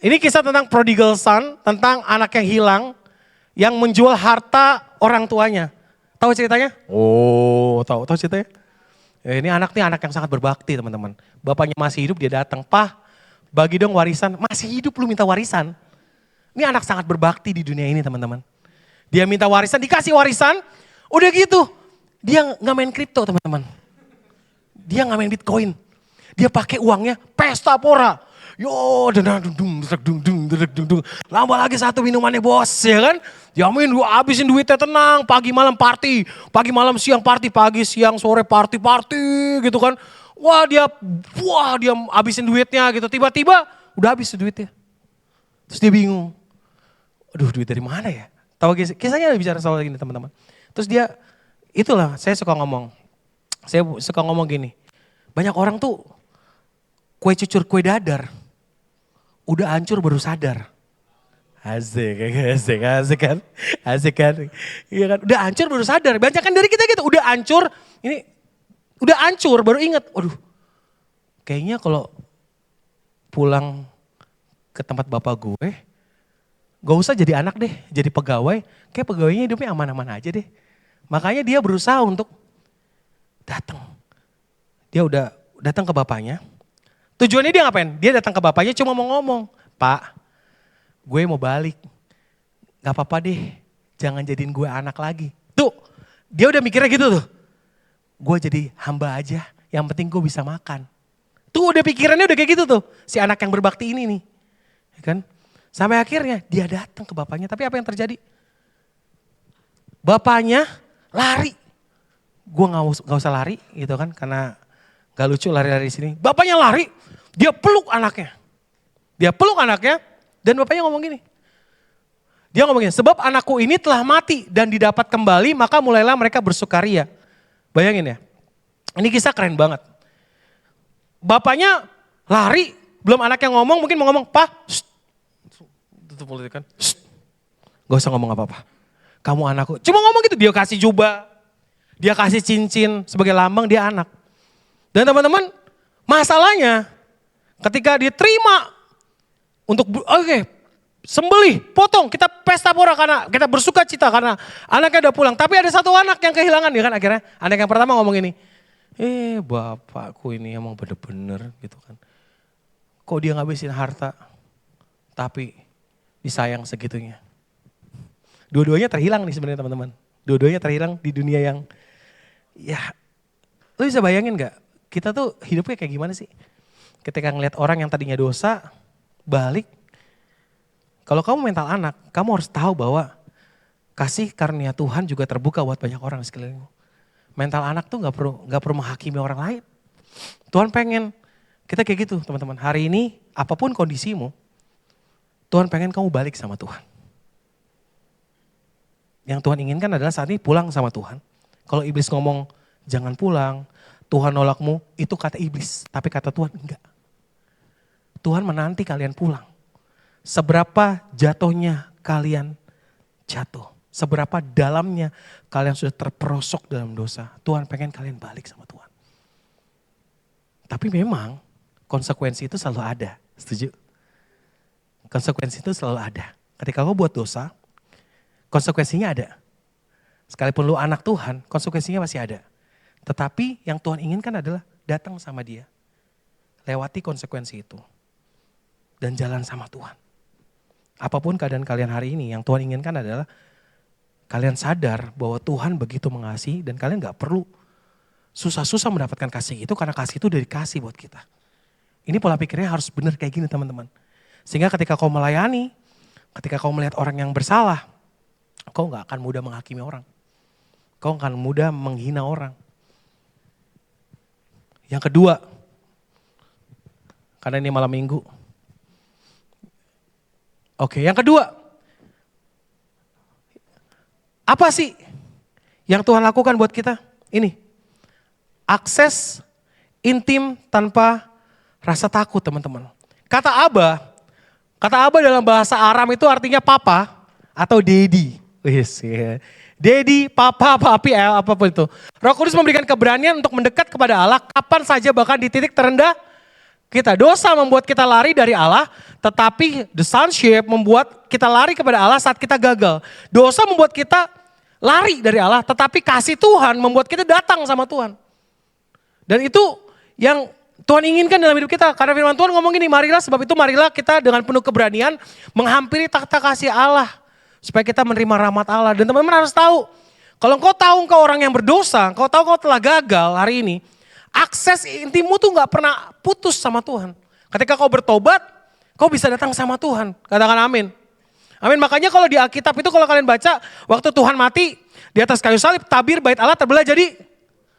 Ini kisah tentang prodigal son. Tentang anak yang hilang. Yang menjual harta orang tuanya. Tahu ceritanya? Oh tahu ceritanya? Ya, ini anak yang sangat berbakti teman-teman. Bapaknya masih hidup dia datang. Pah bagi dong warisan. Masih hidup lu minta warisan. Ini anak sangat berbakti di dunia ini teman-teman. Dia minta warisan, dikasih warisan. Udah gitu. Dia gak main kripto teman-teman. Dia gak main bitcoin. Dia pakai uangnya pesta pora. Yo, lama lagi satu minumannya bos, ya kan? Jamin lu habisin duitnya tenang, pagi malam party, pagi malam siang party, pagi siang sore party gitu kan. Wah dia habisin duitnya gitu, tiba-tiba udah habis duitnya. Terus dia bingung, aduh duit dari mana ya? Tahu kisahnya bicara soal gini teman-teman. Terus dia, itulah saya suka ngomong gini, banyak orang tuh kue cucur kue dadar. Udah hancur baru sadar. Asik kan? Iya kan? Udah hancur baru sadar. Banyak kan dari kita gitu, udah hancur baru ingat. Waduh, kayaknya kalau pulang ke tempat bapak gue, gak usah jadi anak deh, jadi pegawai. Kayak pegawainya hidupnya aman-aman aja deh. Makanya dia berusaha untuk datang. Dia udah datang ke bapaknya. Tujuannya dia ngapain? Dia datang ke bapaknya cuma mau ngomong, Pak, gue mau balik. Gak apa-apa deh, jangan jadiin gue anak lagi. Tuh, dia udah mikirnya gitu tuh. Gue jadi hamba aja, yang penting gue bisa makan. Tuh udah pikirannya udah kayak gitu tuh, si anak yang berbakti ini nih. Kan? Sampai akhirnya dia datang ke bapaknya, tapi apa yang terjadi? Bapaknya lari. Gue gak usah lari gitu kan, karena gak lucu lari-lari di sini. Bapaknya lari, dia peluk anaknya. Dan bapaknya ngomong gini. Dia ngomong gini, sebab anakku ini telah mati dan didapat kembali, maka mulailah mereka bersukaria. Bayangin ya, ini kisah keren banget. Bapaknya lari, belum anaknya ngomong, mungkin mau ngomong, "Pa, tutup mulut kan. Gak usah ngomong apa-apa. Kamu anakku." Cuma ngomong gitu, dia kasih jubah, dia kasih cincin sebagai lambang dia anak. Dan teman-teman, masalahnya ketika diterima untuk sembelih, potong, kita pesta pora karena kita bersuka cita karena anaknya udah pulang. Tapi ada satu anak yang kehilangan ya kan akhirnya. Anak yang pertama ngomong ini, bapakku ini emang bener-bener gitu kan. Kok dia ngabisin harta, tapi disayang segitunya. Dua-duanya terhilang nih sebenarnya teman-teman. Dua-duanya terhilang di dunia yang, ya lu bisa bayangin gak? Kita tuh hidupnya kayak gimana sih? Ketika ngeliat orang yang tadinya dosa, balik. Kalau kamu mental anak, kamu harus tahu bahwa kasih karunia Tuhan juga terbuka buat banyak orang di sekelilingmu. Mental anak tuh gak perlu menghakimi orang lain. Tuhan pengen kita kayak gitu teman-teman. Hari ini apapun kondisimu, Tuhan pengen kamu balik sama Tuhan. Yang Tuhan inginkan adalah saat ini pulang sama Tuhan. Kalau iblis ngomong jangan pulang, Tuhan nolakmu, itu kata iblis. Tapi kata Tuhan enggak. Tuhan menanti kalian pulang. Seberapa jatuhnya kalian jatuh. Seberapa dalamnya kalian sudah terperosok dalam dosa. Tuhan pengen kalian balik sama Tuhan. Tapi memang konsekuensi itu selalu ada. Setuju? Konsekuensi itu selalu ada. Ketika kau buat dosa, konsekuensinya ada. Sekalipun lu anak Tuhan, konsekuensinya masih ada. Tetapi yang Tuhan inginkan adalah datang sama dia. Lewati konsekuensi itu. Dan jalan sama Tuhan. Apapun keadaan kalian hari ini, yang Tuhan inginkan adalah kalian sadar bahwa Tuhan begitu mengasihi dan kalian gak perlu susah-susah mendapatkan kasih itu karena kasih itu udah dikasih buat kita. Ini pola pikirnya harus benar kayak gini teman-teman. Sehingga ketika kau melayani, ketika kau melihat orang yang bersalah, kau gak akan mudah menghakimi orang. Kau akan mudah menghina orang. Yang kedua, karena ini malam minggu. Oke, yang kedua. Apa sih yang Tuhan lakukan buat kita? Ini, akses intim tanpa rasa takut teman-teman. Kata Aba dalam bahasa Aram itu artinya papa atau daddy. Daddy, papa, papi, apapun itu. Roh Kudus memberikan keberanian untuk mendekat kepada Allah kapan saja bahkan di titik terendah kita. Dosa membuat kita lari dari Allah, tetapi the sonship membuat kita lari kepada Allah saat kita gagal. Dosa membuat kita lari dari Allah, tetapi kasih Tuhan membuat kita datang sama Tuhan. Dan itu yang Tuhan inginkan dalam hidup kita. Karena firman Tuhan ngomong gini, marilah sebab itu marilah kita dengan penuh keberanian menghampiri takhta kasih Allah. Supaya kita menerima rahmat Allah. Dan teman-teman harus tahu, kalau engkau tahu engkau orang yang berdosa, engkau tahu engkau telah gagal hari ini, akses intimmu tuh gak pernah putus sama Tuhan. Ketika kau bertobat, kau bisa datang sama Tuhan. Katakan amin. Amin, makanya kalau di Alkitab itu kalau kalian baca, waktu Tuhan mati di atas kayu salib, tabir bait Allah terbelah jadi,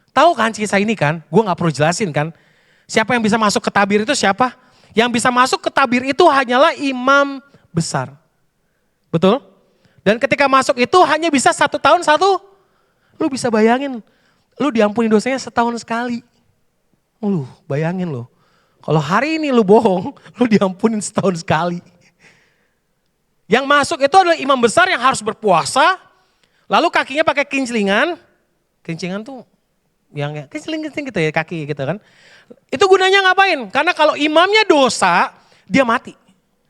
tahu kan kisah ini kan? Gue gak perlu jelasin kan. Siapa yang bisa masuk ke tabir itu siapa? Yang bisa masuk ke tabir itu hanyalah imam besar. Betul? Dan ketika masuk itu hanya bisa 1 tahun satu. Lu bisa bayangin, lu diampuni dosanya setahun sekali. Lu bayangin lu. Kalau hari ini lu bohong, lu diampunin setahun sekali. Yang masuk itu adalah imam besar yang harus berpuasa. Lalu kakinya pakai kinclingan. Kinclingan tuh yang kincling-kincling gitu ya kaki gitu kan. Itu gunanya ngapain? Karena kalau imamnya dosa, dia mati.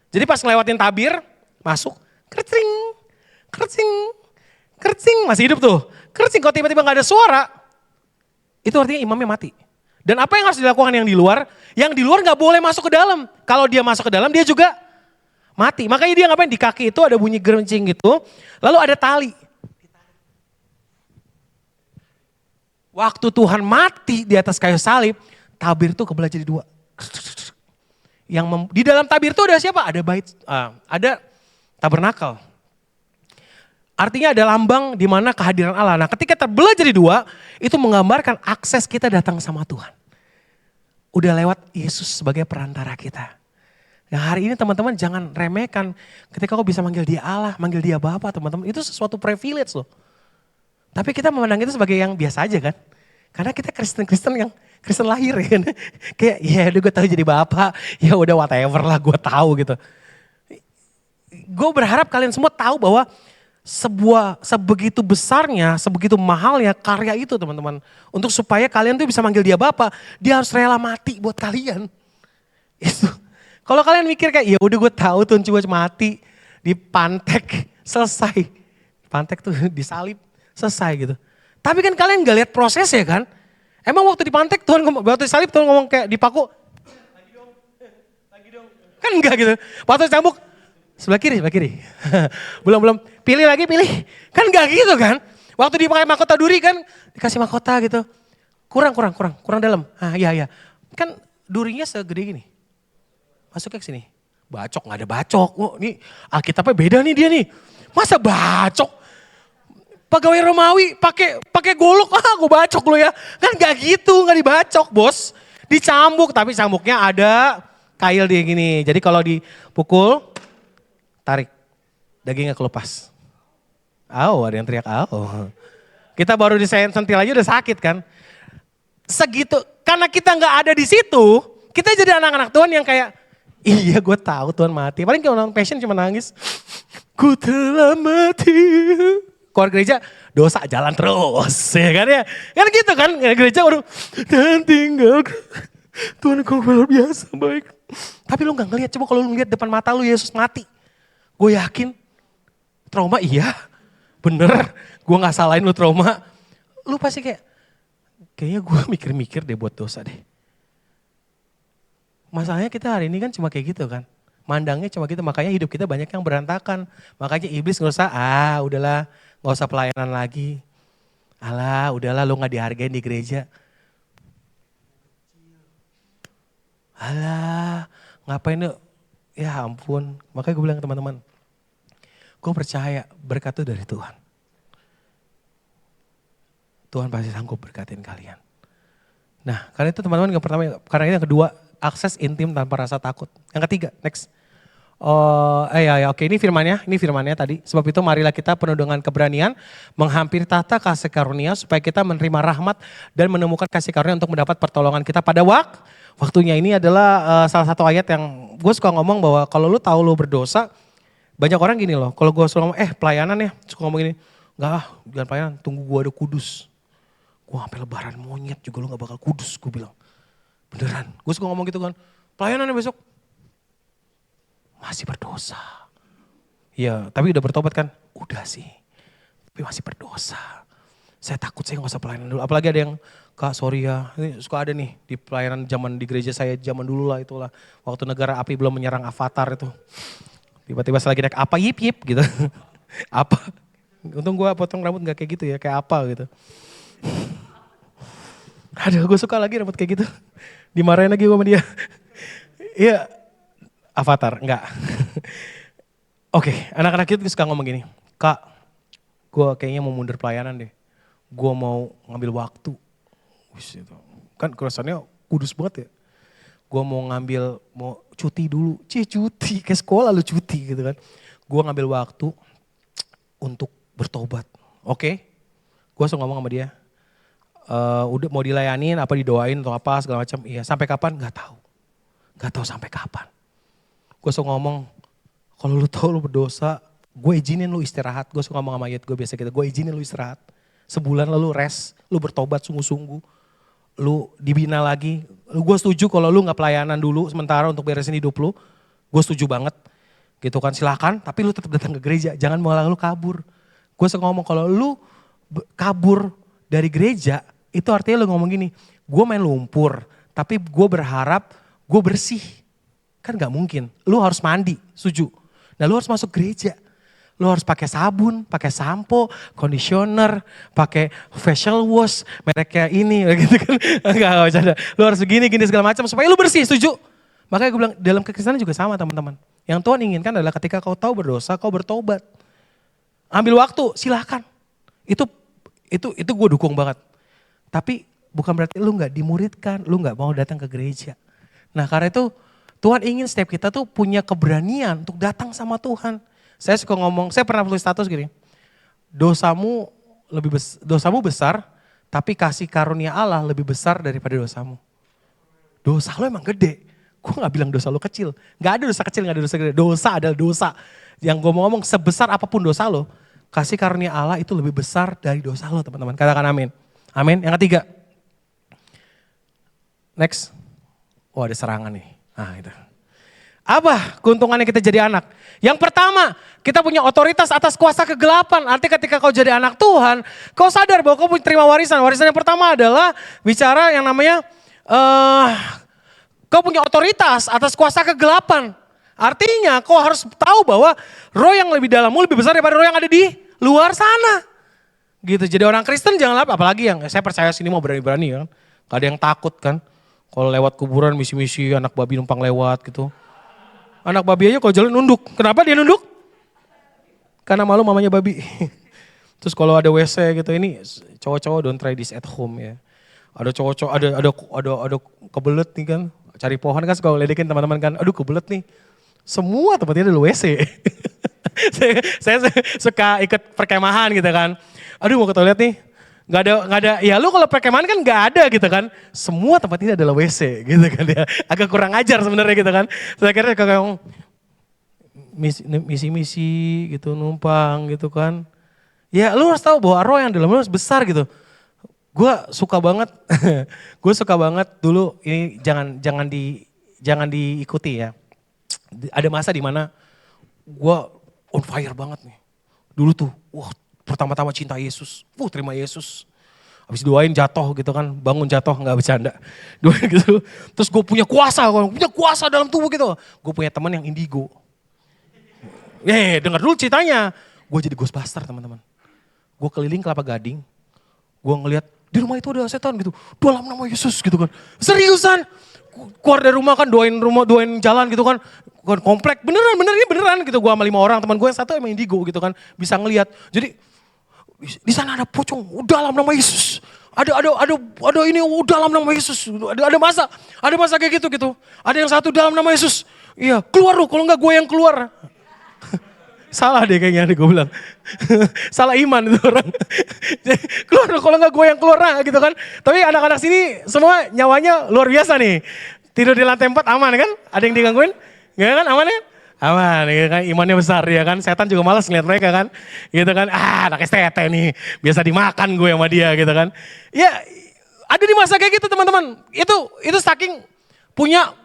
Jadi pas ngelewatin tabir, masuk, kercing. Kercing, masih hidup tuh. Kercing, kalau tiba-tiba gak ada suara, itu artinya imamnya mati. Dan apa yang harus dilakukan yang di luar? Yang di luar gak boleh masuk ke dalam. Kalau dia masuk ke dalam, dia juga mati. Makanya dia ngapain? Di kaki itu ada bunyi gerencing gitu, lalu ada tali. Waktu Tuhan mati di atas kayu salib, tabir itu kebelah jadi 2. Di dalam tabir itu ada siapa? Ada bait, ada tabernakel. artinya ada lambang di mana kehadiran Allah. Nah ketika terbelah jadi dua, itu menggambarkan akses kita datang sama Tuhan. Udah lewat Yesus sebagai perantara kita. Nah hari ini teman-teman jangan remehkan ketika kau bisa manggil dia Allah, manggil dia Bapa teman-teman. Itu sesuatu privilege loh. Tapi kita memandang itu sebagai yang biasa aja kan. Karena kita Kristen-Kristen yang Kristen lahir kan. Kayak ya udah gue tahu jadi Bapa, ya udah whatever lah gue tahu gitu. Gue berharap kalian semua tahu bahwa sebegitu besarnya, sebegitu mahalnya karya itu teman-teman. Untuk supaya kalian tuh bisa manggil dia Bapa, dia harus rela mati buat kalian. Itu. Kalau kalian mikir kayak ya udah gue tahu tuh cuma mati, dipantek, selesai. Pantek tuh disalib, selesai gitu. Tapi kan kalian gak lihat prosesnya kan. Emang waktu dipantek Tuhan ngomong, waktu disalib Tuhan ngomong kayak dipaku, lagi dong. Kan enggak gitu. Waktu dicambuk, sebelah kiri. belum. Pilih lagi. Kan enggak gitu kan. Waktu dipakai mahkota duri kan dikasih mahkota gitu. Kurang dalam. Ah iya. Kan durinya segede gini. Masuknya ke sini. Bacok, gak ada bacok. Oh ini Alkitabnya beda nih dia nih. Masa bacok? Pegawai Romawi pakai golok, gue bacok lo ya. Kan gak gitu, gak dibacok bos. Dicambuk, tapi cambuknya ada kail dia gini. Jadi kalau dipukul, tarik. Dagingnya kelepas. Ada yang teriak Kita baru disentil aja udah sakit kan. Segitu, karena kita gak ada di situ, kita jadi anak-anak Tuhan yang kayak, iya gue tahu Tuhan mati. Paling kalau nonton Passion cuma nangis. Ku telah mati. Keluar gereja dosa jalan terus. Ya kan ya. Kan gitu kan. Gereja udah dan tinggal. Tuhan kau luar biasa baik. Tapi lu gak ngeliat. Coba kalau lu ngeliat depan mata lu Yesus mati. Gue yakin. Trauma iya. Bener. Gue gak salahin lu trauma. Lu pasti kayak. Kayaknya gue mikir-mikir deh buat dosa deh. Masalahnya kita hari ini kan cuma kayak gitu kan. Mandangnya cuma gitu, makanya hidup kita banyak yang berantakan. Makanya iblis gak usah, udahlah gak usah pelayanan lagi. Udahlah lu gak dihargain di gereja. Ngapain lu? Ya ampun, makanya gue bilang teman-teman. Gue percaya berkat itu dari Tuhan. Tuhan pasti sanggup berkatin kalian. Nah karena itu teman-teman yang pertama, karena ini yang kedua, akses intim tanpa rasa takut. Yang ketiga, next. Oke ini firmannya tadi. Sebab itu marilah kita penuh dengan keberanian menghampiri tahta kasih karunia supaya kita menerima rahmat dan menemukan kasih karunia untuk mendapat pertolongan kita pada waktunya. Ini adalah salah satu ayat yang gue suka ngomong bahwa kalau lu tahu lu berdosa, banyak orang gini loh. Kalau gue suka ngomong, pelayanan ya, suka ngomong gini, jangan pelayanan, tunggu gue ada kudus. Gue sampai lebaran monyet juga lu gak bakal kudus, gue bilang. Beneran, gue suka ngomong gitu kan, pelayanannya besok masih berdosa. Ya tapi udah bertobat kan? Udah sih, tapi masih berdosa. Saya takut saya gak usah pelayanan dulu. Apalagi ada yang, Kak sorry ya, ini suka ada nih di pelayanan zaman di gereja saya zaman dulu lah itulah. Waktu negara api belum menyerang Avatar itu. Tiba-tiba saya lagi naik apa yip gitu. Apa, untung gue potong rambut gak kayak gitu ya, kayak apa gitu. Aduh gue suka lagi rambut kayak gitu. Dimarahin lagi gue sama dia. Iya, Avatar, enggak. Oke, anak-anak itu suka ngomong gini. Kak, gue kayaknya mau mundur pelayanan deh. Gue mau ngambil waktu. Kan kerasannya kudus banget ya. Gue mau cuti dulu. Cuti, kayak sekolah lu cuti gitu kan. Gue ngambil waktu untuk bertobat. Oke, gue langsung ngomong sama dia. Udah mau dilayanin apa didoain atau apa segala macam. Iya, sampai kapan? Gak tahu sampai kapan. Gue suka ngomong, kalau lu tahu lu berdosa, gue izinin lu istirahat. Gue suka ngomong sama ayat gue biasa gitu, gue izinin lu istirahat. Sebulan lalu rest, lu bertobat sungguh-sungguh. Lu dibina lagi. Gue setuju kalau lu gak pelayanan dulu sementara untuk beresin hidup lu. Gue setuju banget. Gitu kan, silakan. Tapi lu tetap datang ke gereja, jangan malah lu kabur. Gue suka ngomong kalau lu kabur dari gereja, itu artinya lu ngomong gini, gue main lumpur, tapi gue berharap gue bersih. Kan gak mungkin, lu harus mandi, setuju. Nah lu harus masuk gereja, lu harus pakai sabun, pakai sampo, conditioner, pakai facial wash, mereknya ini, gitu kan. Enggak bercanda. Lu harus begini segala macam supaya lu bersih, setuju. Makanya gue bilang dalam kekristenan juga sama teman-teman. Yang Tuhan inginkan adalah ketika kau tahu berdosa, kau bertobat. ambil waktu, silakan. Itu gue dukung banget. Tapi bukan berarti lu gak dimuridkan, lu gak mau datang ke gereja. Nah karena itu Tuhan ingin setiap kita tuh punya keberanian untuk datang sama Tuhan. Saya suka ngomong, saya pernah tulis status gini, dosamu besar, tapi kasih karunia Allah lebih besar daripada dosamu. Dosa lo emang gede, gue gak bilang dosa lo kecil. Gak ada dosa kecil, gak ada dosa gede. Dosa adalah dosa. Yang gue mau ngomong, sebesar apapun dosa lo, kasih karunia Allah itu lebih besar dari dosa lo teman-teman. Katakan amin. Amin. Yang ketiga. Next. Oh ada serangan nih. Nah itu. Apa keuntungannya kita jadi anak? Yang pertama, kita punya otoritas atas kuasa kegelapan. Artinya ketika kau jadi anak Tuhan, kau sadar bahwa kau terima warisan. Warisan yang pertama adalah bicara yang namanya, kau punya otoritas atas kuasa kegelapan. Artinya kau harus tahu bahwa roh yang lebih dalammu lebih besar daripada roh yang ada di luar sana. Gitu, jadi orang Kristen jangan apalagi yang saya percaya sini mau berani-berani kan. Gak ada yang takut kan. Kalau lewat kuburan misi-misi anak babi numpang lewat gitu. Anak babi aja kalau jalan nunduk. Kenapa dia nunduk? Karena malu mamanya babi. Terus kalau ada WC gitu, ini cowok-cowok don't try this at home ya. Ada cowok-cowok, ada kebelet nih kan. Cari pohon kan suka ledekin teman-teman kan. Aduh kebelet nih. Semua tempatnya ada WC. saya suka ikut perkemahan gitu kan. Aduh mau ke toilet nih. Gak ada, ya lu kalau perkemahan kan gak ada gitu kan. Semua tempat ini adalah WC gitu kan ya. Agak kurang ajar sebenarnya gitu kan. Saya kira kayak misi-misi gitu numpang gitu kan. Ya lu harus tahu bahwa roh yang dalam lu harus besar gitu. Gue suka banget dulu ini jangan diikuti ya. Ada masa di mana gue on fire banget nih. Dulu tuh, wah pertama-tama cinta Yesus, terima Yesus. Habis doain jatuh gitu kan, bangun jatuh nggak bercanda. Doain gitu, terus gue punya kuasa dalam tubuh gitu. Gue punya teman yang indigo. Dengar dulu ceritanya. Gue jadi Ghostbuster teman-teman. Gue keliling Kelapa Gading, gue ngeliat di rumah itu ada setan gitu. Dalam nama Yesus gitu kan. Seriusan. Keluar dari rumah kan doain jalan gitu kan. Komplek beneran gitu. Gue sama 5 orang, teman gue yang satu emang indigo gitu kan. Bisa ngelihat. Jadi di sana ada pocong, dalam nama Yesus. Ada ini, dalam nama Yesus. Ada masa kayak gitu. Ada yang satu dalam nama Yesus. Iya, keluar lu, kalau enggak gue yang keluar. Salah deh kayaknya gue bilang. Salah iman itu orang. Keluar lu, kalau enggak gue yang keluar gitu kan. Tapi anak-anak sini semua nyawanya luar biasa nih. Tidur di lantai 4 aman kan? Ada yang digangguin? Enggak kan, aman ya? Aman, ya kan, imannya besar ya kan, setan juga malas ngeliat mereka kan, gitu kan, anak STT nih, biasa dimakan gue sama dia gitu kan. Ya ada di masa kayak gitu teman-teman, itu saking punya,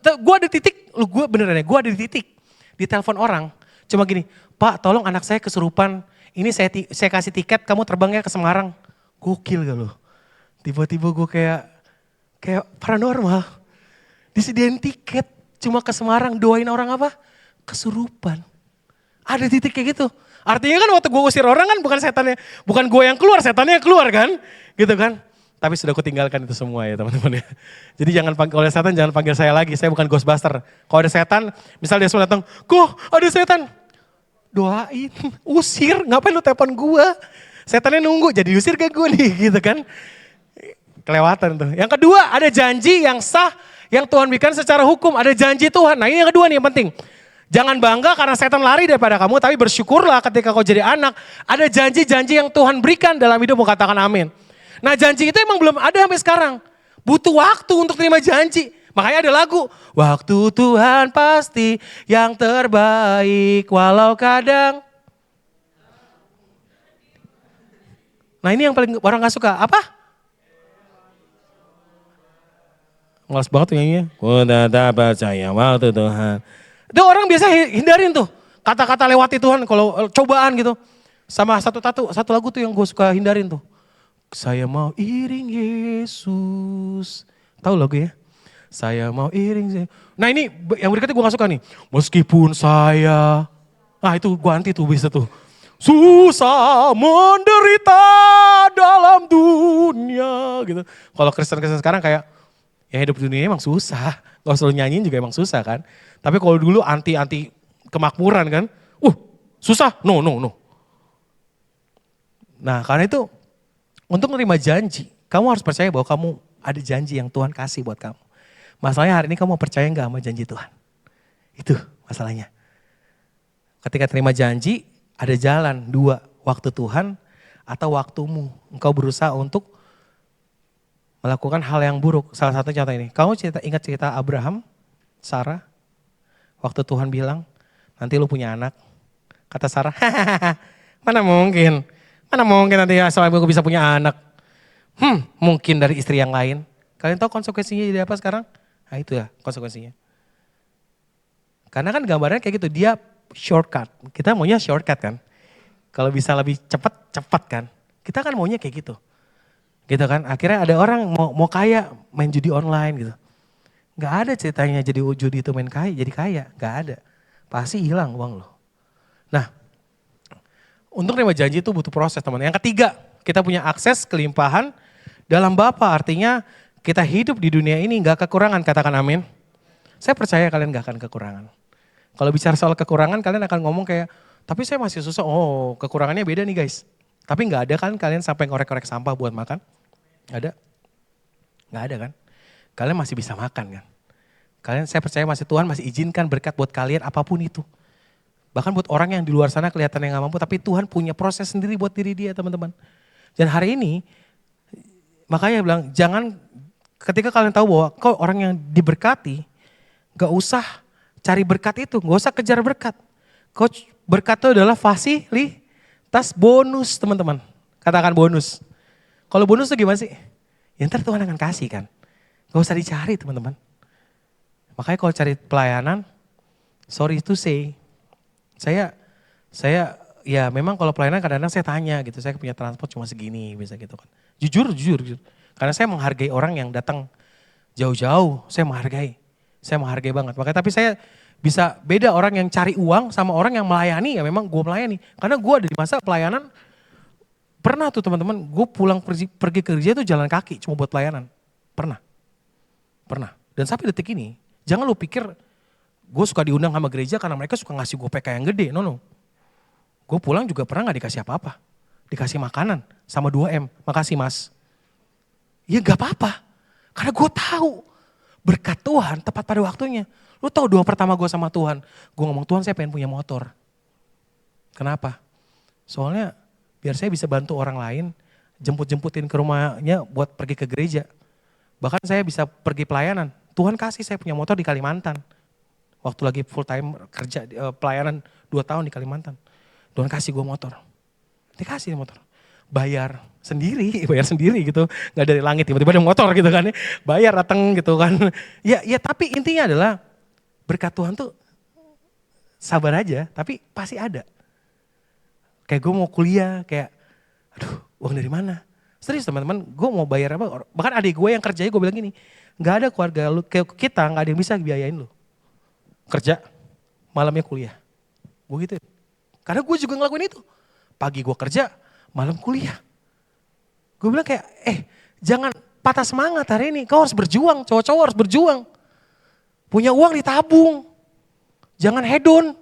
gue ada titik, gue beneran ya, gue ada di titik, di telepon orang, cuma gini, Pak tolong anak saya kesurupan, ini saya kasih tiket kamu terbangnya ke Semarang, gokil gak lo, tiba-tiba gue kayak paranormal, disediain tiket, cuma ke Semarang doain orang apa? Kesurupan. Ada titik kayak gitu. Artinya kan waktu gue usir orang kan bukan gue yang keluar, setannya yang keluar kan. Gitu kan. Tapi sudah aku tinggalkan itu semua ya teman-teman ya. Jadi kalau ada setan jangan panggil saya lagi, saya bukan Ghostbuster. Kalau ada setan, misal dia semua datang, kok ada setan? Doain, usir, ngapain lu telepon gue? Setannya nunggu, jadi usir ke gue nih gitu kan. Kelewatan tuh. Yang kedua ada janji yang sah, yang Tuhan berikan secara hukum, ada janji Tuhan. Nah ini yang kedua nih yang penting. Jangan bangga karena setan lari daripada kamu, tapi bersyukurlah ketika kau jadi anak. Ada janji-janji yang Tuhan berikan dalam hidupmu, katakan amin. Nah janji itu emang belum ada sampai sekarang. Butuh waktu untuk terima janji. Makanya ada lagu. Waktu Tuhan pasti yang terbaik walau kadang. Nah ini yang paling orang gak suka, apa? Males banget tuh nyanyinya. Ku tetap percaya waktu Tuhan. Itu orang biasa hindarin tuh. Kata-kata lewati Tuhan kalau cobaan gitu. Sama satu lagu tuh yang gue suka hindarin tuh. Saya mau iring Yesus. Tahu lagu ya? Saya mau iring. Nah ini yang berikutnya gue gak suka nih. Meskipun saya. Nah itu gue anti tuh bisa tuh. Susah menderita dalam dunia gitu. Kalau Kristen-Kristen sekarang kayak. Ya hidup di dunia emang susah, kalau selalu nyanyiin juga emang susah kan. Tapi kalau dulu anti kemakmuran kan, susah, no. Nah karena itu untuk menerima janji, kamu harus percaya bahwa kamu ada janji yang Tuhan kasih buat kamu. Masalahnya hari ini kamu percaya gak sama janji Tuhan? Itu masalahnya. Ketika terima janji, ada jalan dua, waktu Tuhan atau waktumu. Engkau berusaha untuk melakukan hal yang buruk. Salah satu contoh ini, kamu ingat cerita Abraham, Sarah, waktu Tuhan bilang, nanti lu punya anak. Kata Sarah, mana mungkin nanti suami gue bisa punya anak. Mungkin dari istri yang lain. Kalian tahu konsekuensinya jadi apa sekarang? Nah itu ya konsekuensinya. Karena kan gambarnya kayak gitu, dia shortcut. Kita maunya shortcut kan. Kalau bisa lebih cepat kan. Kita kan maunya kayak gitu. Gitu kan, akhirnya ada orang mau kaya main judi online gitu. Gak ada ceritanya jadi judi itu jadi kaya, gak ada. Pasti hilang uang lo. Nah, untuk menerima janji itu butuh proses teman. Yang ketiga, kita punya akses kelimpahan dalam Bapa, artinya kita hidup di dunia ini gak kekurangan, katakan amin. Saya percaya kalian gak akan kekurangan. Kalau bicara soal kekurangan kalian akan ngomong kayak, tapi saya masih susah, oh kekurangannya beda nih guys. Tapi gak ada kan kalian sampai ngorek-ngorek sampah buat makan? Ada? Gak ada kan? Kalian masih bisa makan kan? Kalian, saya percaya masih Tuhan masih izinkan berkat buat kalian apapun itu. Bahkan buat orang yang di luar sana kelihatan yang gak mampu, tapi Tuhan punya proses sendiri buat diri dia teman-teman. Dan hari ini, makanya bilang jangan ketika kalian tahu bahwa kau orang yang diberkati, gak usah cari berkat itu, gak usah kejar berkat. Berkat itu adalah fasilitas bonus teman-teman. Katakan bonus. Kalau bonus itu gimana sih? Ya ntar Tuhan akan kasih kan. Gak usah dicari teman-teman. Makanya kalau cari pelayanan, sorry to say, saya ya memang kalau pelayanan kadang-kadang saya tanya gitu, saya punya transport cuma segini bisa gitu kan. Jujur. Karena saya menghargai orang yang datang jauh-jauh, saya menghargai banget. Makanya tapi saya bisa beda orang yang cari uang sama orang yang melayani, ya memang gue melayani. Karena gue ada di masa pelayanan, pernah tuh teman-teman, gue pulang pergi kerja tuh jalan kaki cuma buat pelayanan. Pernah. Dan sampai detik ini, jangan lu pikir gue suka diundang sama gereja karena mereka suka ngasih gue PK yang gede. No. Gue pulang juga pernah gak dikasih apa-apa. Dikasih makanan sama 2M. Makasih mas. Ya gak apa-apa. Karena gue tahu berkat Tuhan tepat pada waktunya. Lu tahu doa pertama gue sama Tuhan. Gue ngomong Tuhan saya pengen punya motor. Kenapa? Soalnya biar saya bisa bantu orang lain. Jemput-jemputin ke rumahnya buat pergi ke gereja. Bahkan saya bisa pergi pelayanan. Tuhan kasih saya punya motor di Kalimantan. Waktu lagi full time kerja pelayanan 2 tahun di Kalimantan. Tuhan kasih gue motor. Dikasih motor. Bayar sendiri gitu. Gak dari langit tiba-tiba ada motor gitu kan. Bayar datang gitu kan. Ya tapi intinya adalah berkat Tuhan tuh sabar aja tapi pasti ada. Kayak gue mau kuliah kayak aduh uang dari mana? Serius teman-teman gue mau bayar apa? Bahkan adik gue yang kerjanya gue bilang gini. Gak ada keluarga lu, kayak kita gak ada yang bisa biayain lu. Kerja, malamnya kuliah. Gue gitu. Karena gue juga ngelakuin itu. Pagi gue kerja, malam kuliah. Gue bilang kayak, jangan patah semangat hari ini. Kau harus berjuang, cowok-cowok harus berjuang. Punya uang ditabung. Jangan hedon.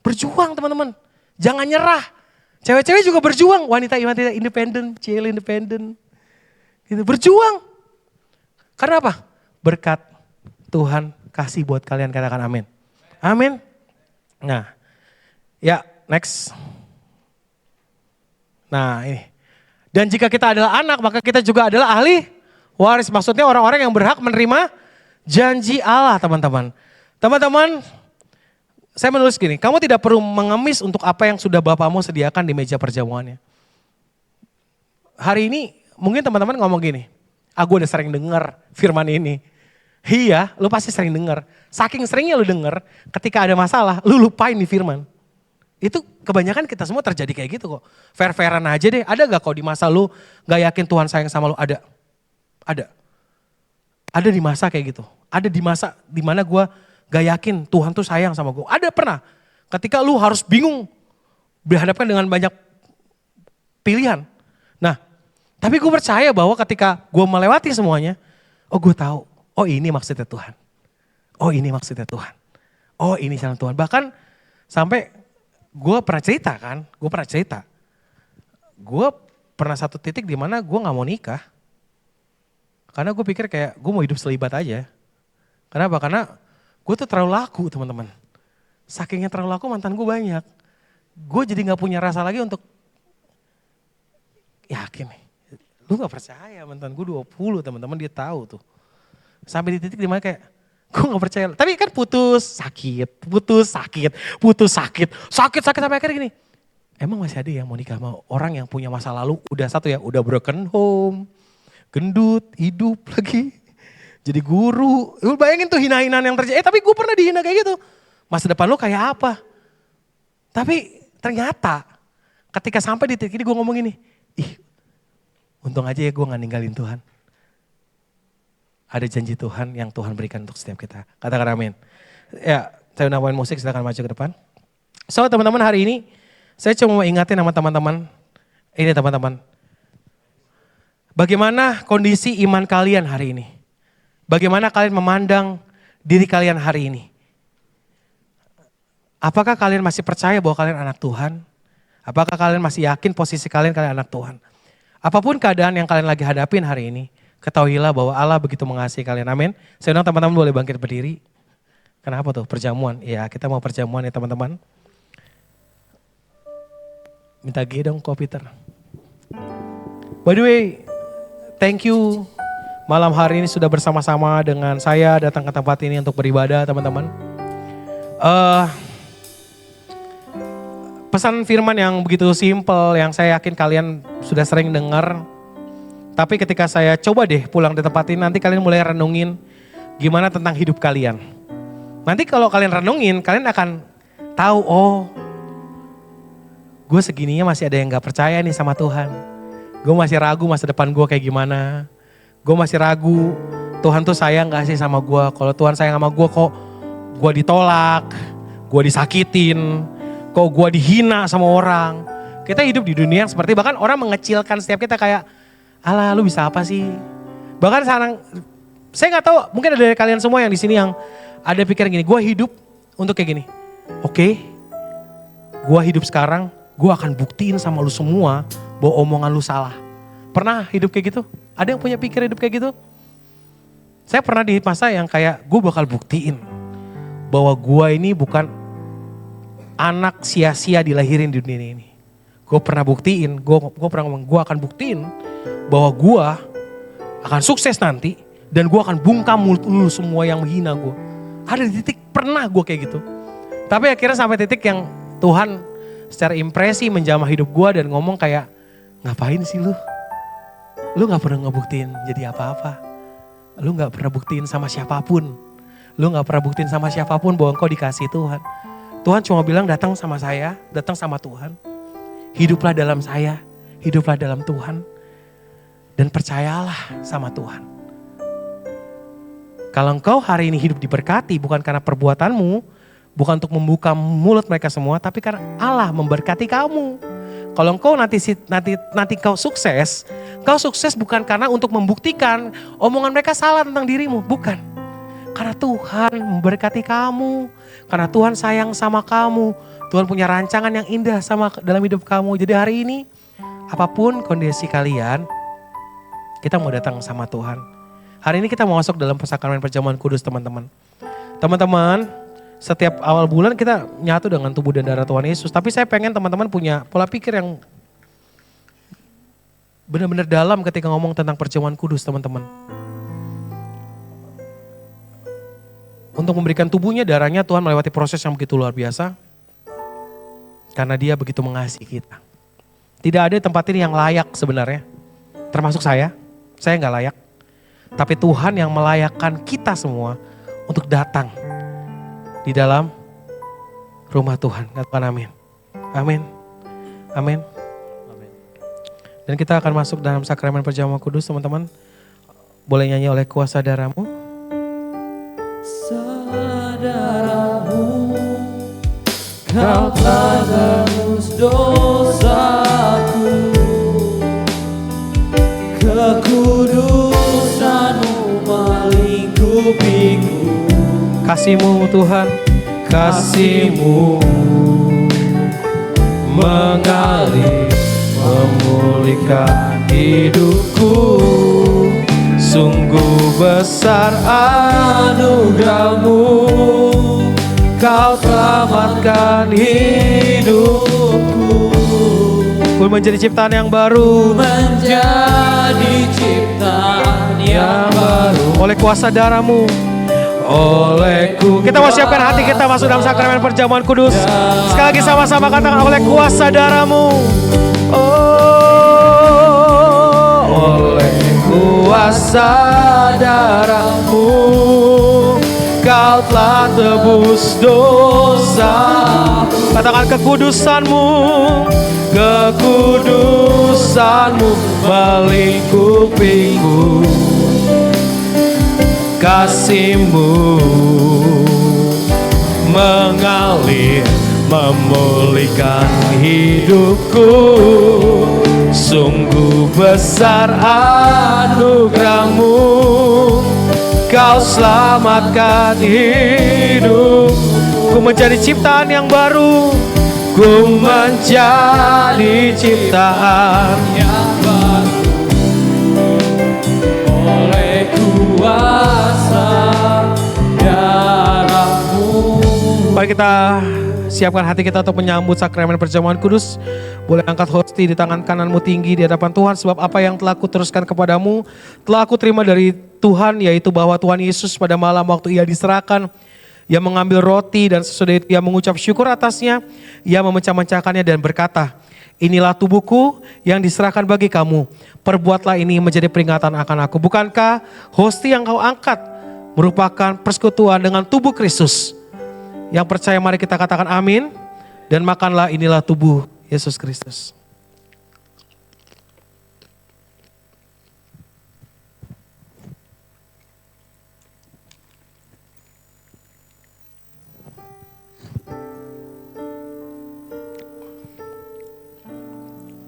Berjuang teman-teman. Jangan nyerah. Cewek-cewek juga berjuang. Wanita independen, cewek independen. Gitu, berjuang. Karena apa? Berkat Tuhan kasih buat kalian, katakan amin. Amin. Nah, ya next. Nah ini. Dan jika kita adalah anak maka kita juga adalah ahli waris. Maksudnya orang-orang yang berhak menerima janji Allah teman-teman. Teman-teman, saya menulis gini, kamu tidak perlu mengemis untuk apa yang sudah Bapamu sediakan di meja perjamuannya. Hari ini mungkin teman-teman ngomong gini, gue udah sering dengar firman ini. Iya, lu pasti sering dengar. Saking seringnya lu dengar, ketika ada masalah, lu lupain di firman. Itu kebanyakan kita semua terjadi kayak gitu kok. Fair-fairan aja deh, ada gak kok di masa lu gak yakin Tuhan sayang sama lu? Ada. Ada di masa kayak gitu. Ada di masa dimana gue gak yakin Tuhan tuh sayang sama gue. Ada pernah, ketika lu harus bingung, berhadapkan dengan banyak pilihan. Nah, tapi gue percaya bahwa ketika gue melewati semuanya, gue tahu, ini maksudnya Tuhan. Ini maksudnya Tuhan. Ini jalan Tuhan. Bahkan sampai gue pernah cerita. gue pernah satu titik di mana gue gak mau nikah. Karena gue pikir kayak gue mau hidup selibat aja. Kenapa? Karena gue tuh terlalu laku teman-teman. Sakingnya terlalu laku mantan gue banyak. Gue jadi gak punya rasa lagi untuk yakin nih. Lu gak percaya mantan gue 20 teman-teman, dia tahu tuh. Sampai di titik dimana kayak gue gak percaya. Tapi kan putus sakit sampai akhirnya gini. Emang masih ada yang mau nikah sama orang yang punya masa lalu udah satu ya, udah broken home, gendut, hidup lagi. Jadi guru, lu bayangin tuh hina-hinaan yang terjadi. Tapi gue pernah dihina kayak gitu. Masa depan lu kayak apa? Tapi ternyata ketika sampai di titik ini gue ngomong gini, untung aja ya gue gak ninggalin Tuhan. Ada janji Tuhan yang Tuhan berikan untuk setiap kita. Katakan amin. Ya, saya udah main musik, silakan maju ke depan. So teman-teman, hari ini saya cuma mau ingatin sama teman-teman. Ini teman-teman. Bagaimana kondisi iman kalian hari ini? Bagaimana kalian memandang diri kalian hari ini? Apakah kalian masih percaya bahwa kalian anak Tuhan? Apakah kalian masih yakin posisi kalian anak Tuhan? Apapun keadaan yang kalian lagi hadapin hari ini, ketahuilah bahwa Allah begitu mengasihi kalian. Amin. Saya undang teman-teman boleh bangkit berdiri. Kenapa tuh? Perjamuan. Ya, kita mau perjamuan ya teman-teman. Minta G dong kok Peter. By the way, thank you. Malam hari ini sudah bersama-sama dengan saya datang ke tempat ini untuk beribadah teman-teman. Pesan firman yang begitu simple, yang saya yakin kalian sudah sering dengar. Tapi ketika saya coba deh pulang di tempat ini, nanti kalian mulai renungin gimana tentang hidup kalian. Nanti kalau kalian renungin, kalian akan tahu, oh gue segininya masih ada yang gak percaya nih sama Tuhan. Gue masih ragu masa depan gue kayak gimana. Gue masih ragu Tuhan tuh sayang gak sih sama gue. Kalau Tuhan sayang sama gue kok gue ditolak, gue disakitin, kok gue dihina sama orang. Kita hidup di dunia yang seperti bahkan orang mengecilkan setiap kita kayak, alah lu bisa apa sih? Bahkan sekarang, saya gak tahu mungkin ada dari kalian semua yang di sini yang ada pikiran gini, gue hidup untuk kayak gini. Oke, gue hidup sekarang, gue akan buktiin sama lu semua bahwa omongan lu salah. Pernah hidup kayak gitu? Ada yang punya pikir hidup kayak gitu? Saya pernah di masa yang kayak gue bakal buktiin bahwa gue ini bukan anak sia-sia dilahirin di dunia ini. Gue pernah buktiin, gue pernah ngomong gue akan buktiin bahwa gue akan sukses nanti dan gue akan bungkam mulut lu semua yang menghina gue. Ada di titik pernah gue kayak gitu. Tapi akhirnya sampai titik yang Tuhan secara impresi menjamah hidup gue dan ngomong kayak, ngapain sih lu? Lu gak pernah ngebuktiin jadi apa-apa. Lu gak pernah buktiin sama siapapun. Lu gak pernah buktiin sama siapapun bahwa engkau dikasih Tuhan. Tuhan cuma bilang datang sama saya, datang sama Tuhan. Hiduplah dalam saya, hiduplah dalam Tuhan. Dan percayalah sama Tuhan. Kalau engkau hari ini hidup diberkati bukan karena perbuatanmu, bukan untuk membuka mulut mereka semua, tapi karena Allah memberkati kamu. Kalau engkau nanti kau sukses bukan karena untuk membuktikan omongan mereka salah tentang dirimu, bukan. Karena Tuhan memberkati kamu, karena Tuhan sayang sama kamu, Tuhan punya rancangan yang indah dalam hidup kamu. Jadi hari ini, apapun kondisi kalian, kita mau datang sama Tuhan. Hari ini kita mau masuk dalam sakramen perjamuan kudus teman-teman. Teman-teman, setiap awal bulan kita nyatu dengan tubuh dan darah Tuhan Yesus. Tapi saya pengen teman-teman punya pola pikir yang benar-benar dalam ketika ngomong tentang perjamuan kudus teman-teman. Untuk memberikan tubuhnya, darahnya, Tuhan melewati proses yang begitu luar biasa. Karena dia begitu mengasihi kita. Tidak ada tempat ini yang layak sebenarnya. Termasuk saya gak layak. Tapi Tuhan yang melayakkan kita semua untuk datang di dalam rumah Tuhan. Katakan amin. Amin. Amin. Dan kita akan masuk dalam sakramen perjamuan kudus teman-teman. Boleh nyanyi oleh kuasa darahmu. Saudaramu, kau telah tebus dosaku, kekudusanmu melingkupiku. Kasih-Mu Tuhan, kasih-Mu mengalir memulihkan hidupku. Sungguh besar anugerahmu, kau selamatkan hidupku. Ku menjadi ciptaan yang baru, menjadi ciptaan yang baru oleh kuasa darahmu. Olehku. Kita mau siapkan hati kita masuk dalam sakramen perjamuan kudus. Sekali lagi sama-sama katakan, oleh kuasa darahmu. Oh, oleh kuasa darahmu, kau telah tebus dosa. Katakan kekudusanmu, kekudusanmu melingkupiku. Kasih-Mu mengalir memulihkan hidupku. Sungguh besar anugerahmu, kau selamatkan hidupku. Ku menjadi ciptaan yang baru, ku menjadi ciptaan yang baru oleh kuasa darahmu. Mari kita siapkan hati kita untuk menyambut sakramen perjamuan kudus. Boleh angkat hosti di tangan kananmu tinggi di hadapan Tuhan. Sebab apa yang telah kuteruskan kepadamu telah aku terima dari Tuhan, yaitu bahwa Tuhan Yesus pada malam waktu ia diserahkan, ia mengambil roti dan sesudah itu ia mengucap syukur atasnya. Ia memecah-mecahkannya dan berkata, inilah tubuhku yang diserahkan bagi kamu. Perbuatlah ini menjadi peringatan akan aku. Bukankah hosti yang kau angkat merupakan persekutuan dengan tubuh Kristus? Yang percaya mari kita katakan amin. Dan makanlah, inilah tubuh Yesus Kristus.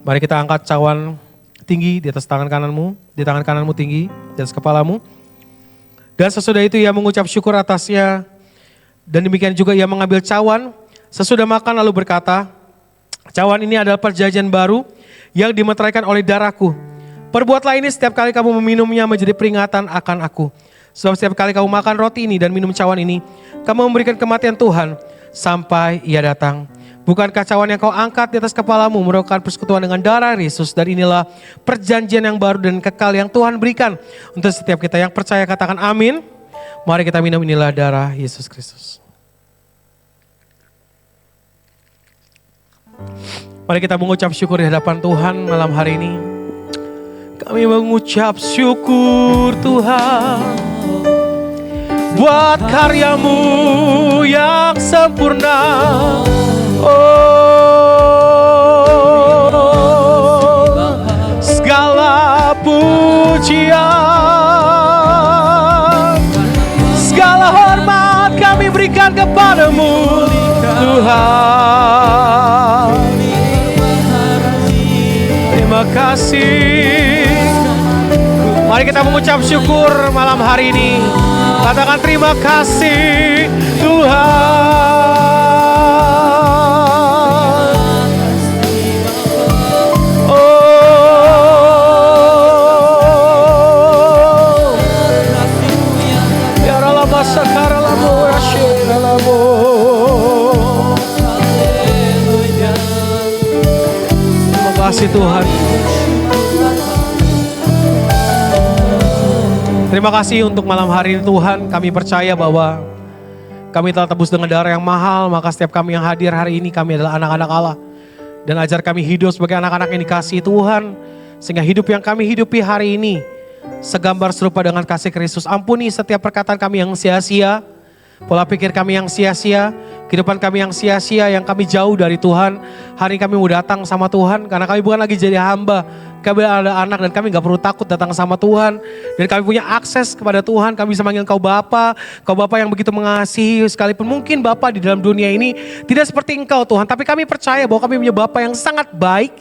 Mari kita angkat cawan tinggi di atas tangan kananmu, di tangan kananmu tinggi, di atas kepalamu. Dan sesudah itu ia mengucap syukur atasnya. Dan demikian juga ia mengambil cawan, sesudah makan lalu berkata, cawan ini adalah perjanjian baru yang dimeteraikan oleh darahku. Perbuatlah ini setiap kali kamu meminumnya menjadi peringatan akan aku. Sebab setiap kali kamu makan roti ini dan minum cawan ini, kamu memberikan kematian Tuhan sampai ia datang. Bukankah cawan yang kau angkat di atas kepalamu merupakan persekutuan dengan darah Yesus? Dan inilah perjanjian yang baru dan kekal yang Tuhan berikan untuk setiap kita yang percaya. Katakan amin. Mari kita minum, inilah darah Yesus Kristus. Mari kita mengucap syukur di hadapan Tuhan malam hari ini. Kami mengucap syukur Tuhan buat karya-Mu yang sempurna. Oh, segala pujian, segala hormat kami berikan kepadamu Tuhan. Terima kasih. Mari kita mengucap syukur malam hari ini. Katakan terima kasih Tuhan. Terima kasih Tuhan. Terima kasih untuk malam hari ini Tuhan. Kami percaya bahwa kami telah tebus dengan darah yang mahal. Maka setiap kami yang hadir hari ini, kami adalah anak-anak Allah. Dan ajar kami hidup sebagai anak-anak yang dikasihi Tuhan. Sehingga hidup yang kami hidupi hari ini segambar serupa dengan kasih Kristus. Ampuni setiap perkataan kami yang sia-sia, pola pikir kami yang sia-sia, kehidupan kami yang sia-sia, yang kami jauh dari Tuhan. Hari ini kami mau datang sama Tuhan karena kami bukan lagi jadi hamba. Kami ada anak dan kami gak perlu takut datang sama Tuhan. Dan kami punya akses kepada Tuhan. Kami bisa manggil Kau Bapa yang begitu mengasihi. Sekalipun mungkin Bapa di dalam dunia ini tidak seperti Engkau Tuhan. Tapi kami percaya bahwa kami punya Bapa yang sangat baik.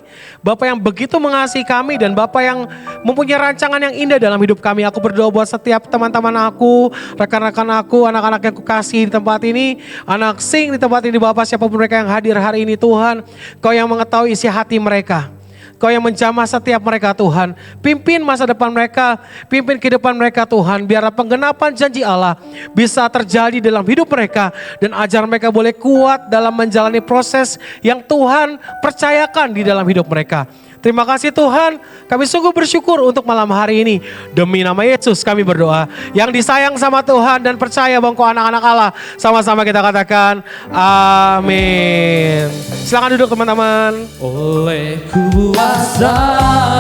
Bapa yang begitu mengasihi kami dan Bapa yang mempunyai rancangan yang indah dalam hidup kami. Aku berdoa buat setiap teman-teman aku, rekan-rekan aku, anak-anak yang kukasihi di tempat ini, anak sing di tempat ini Bapa, siapapun mereka yang hadir hari ini Tuhan. Kau yang mengetahui isi hati mereka. Kau yang menjamah setiap mereka Tuhan. Pimpin masa depan mereka, pimpin kehidupan mereka Tuhan. Biarlah penggenapan janji Allah bisa terjadi dalam hidup mereka. Dan ajar mereka boleh kuat dalam menjalani proses yang Tuhan percayakan di dalam hidup mereka. Terima kasih Tuhan, kami sungguh bersyukur untuk malam hari ini. Demi nama Yesus kami berdoa. Yang disayang sama Tuhan dan percaya bahwa kau anak-anak Allah. Sama-sama kita katakan amin. Silakan duduk teman-teman. Oleh kuasa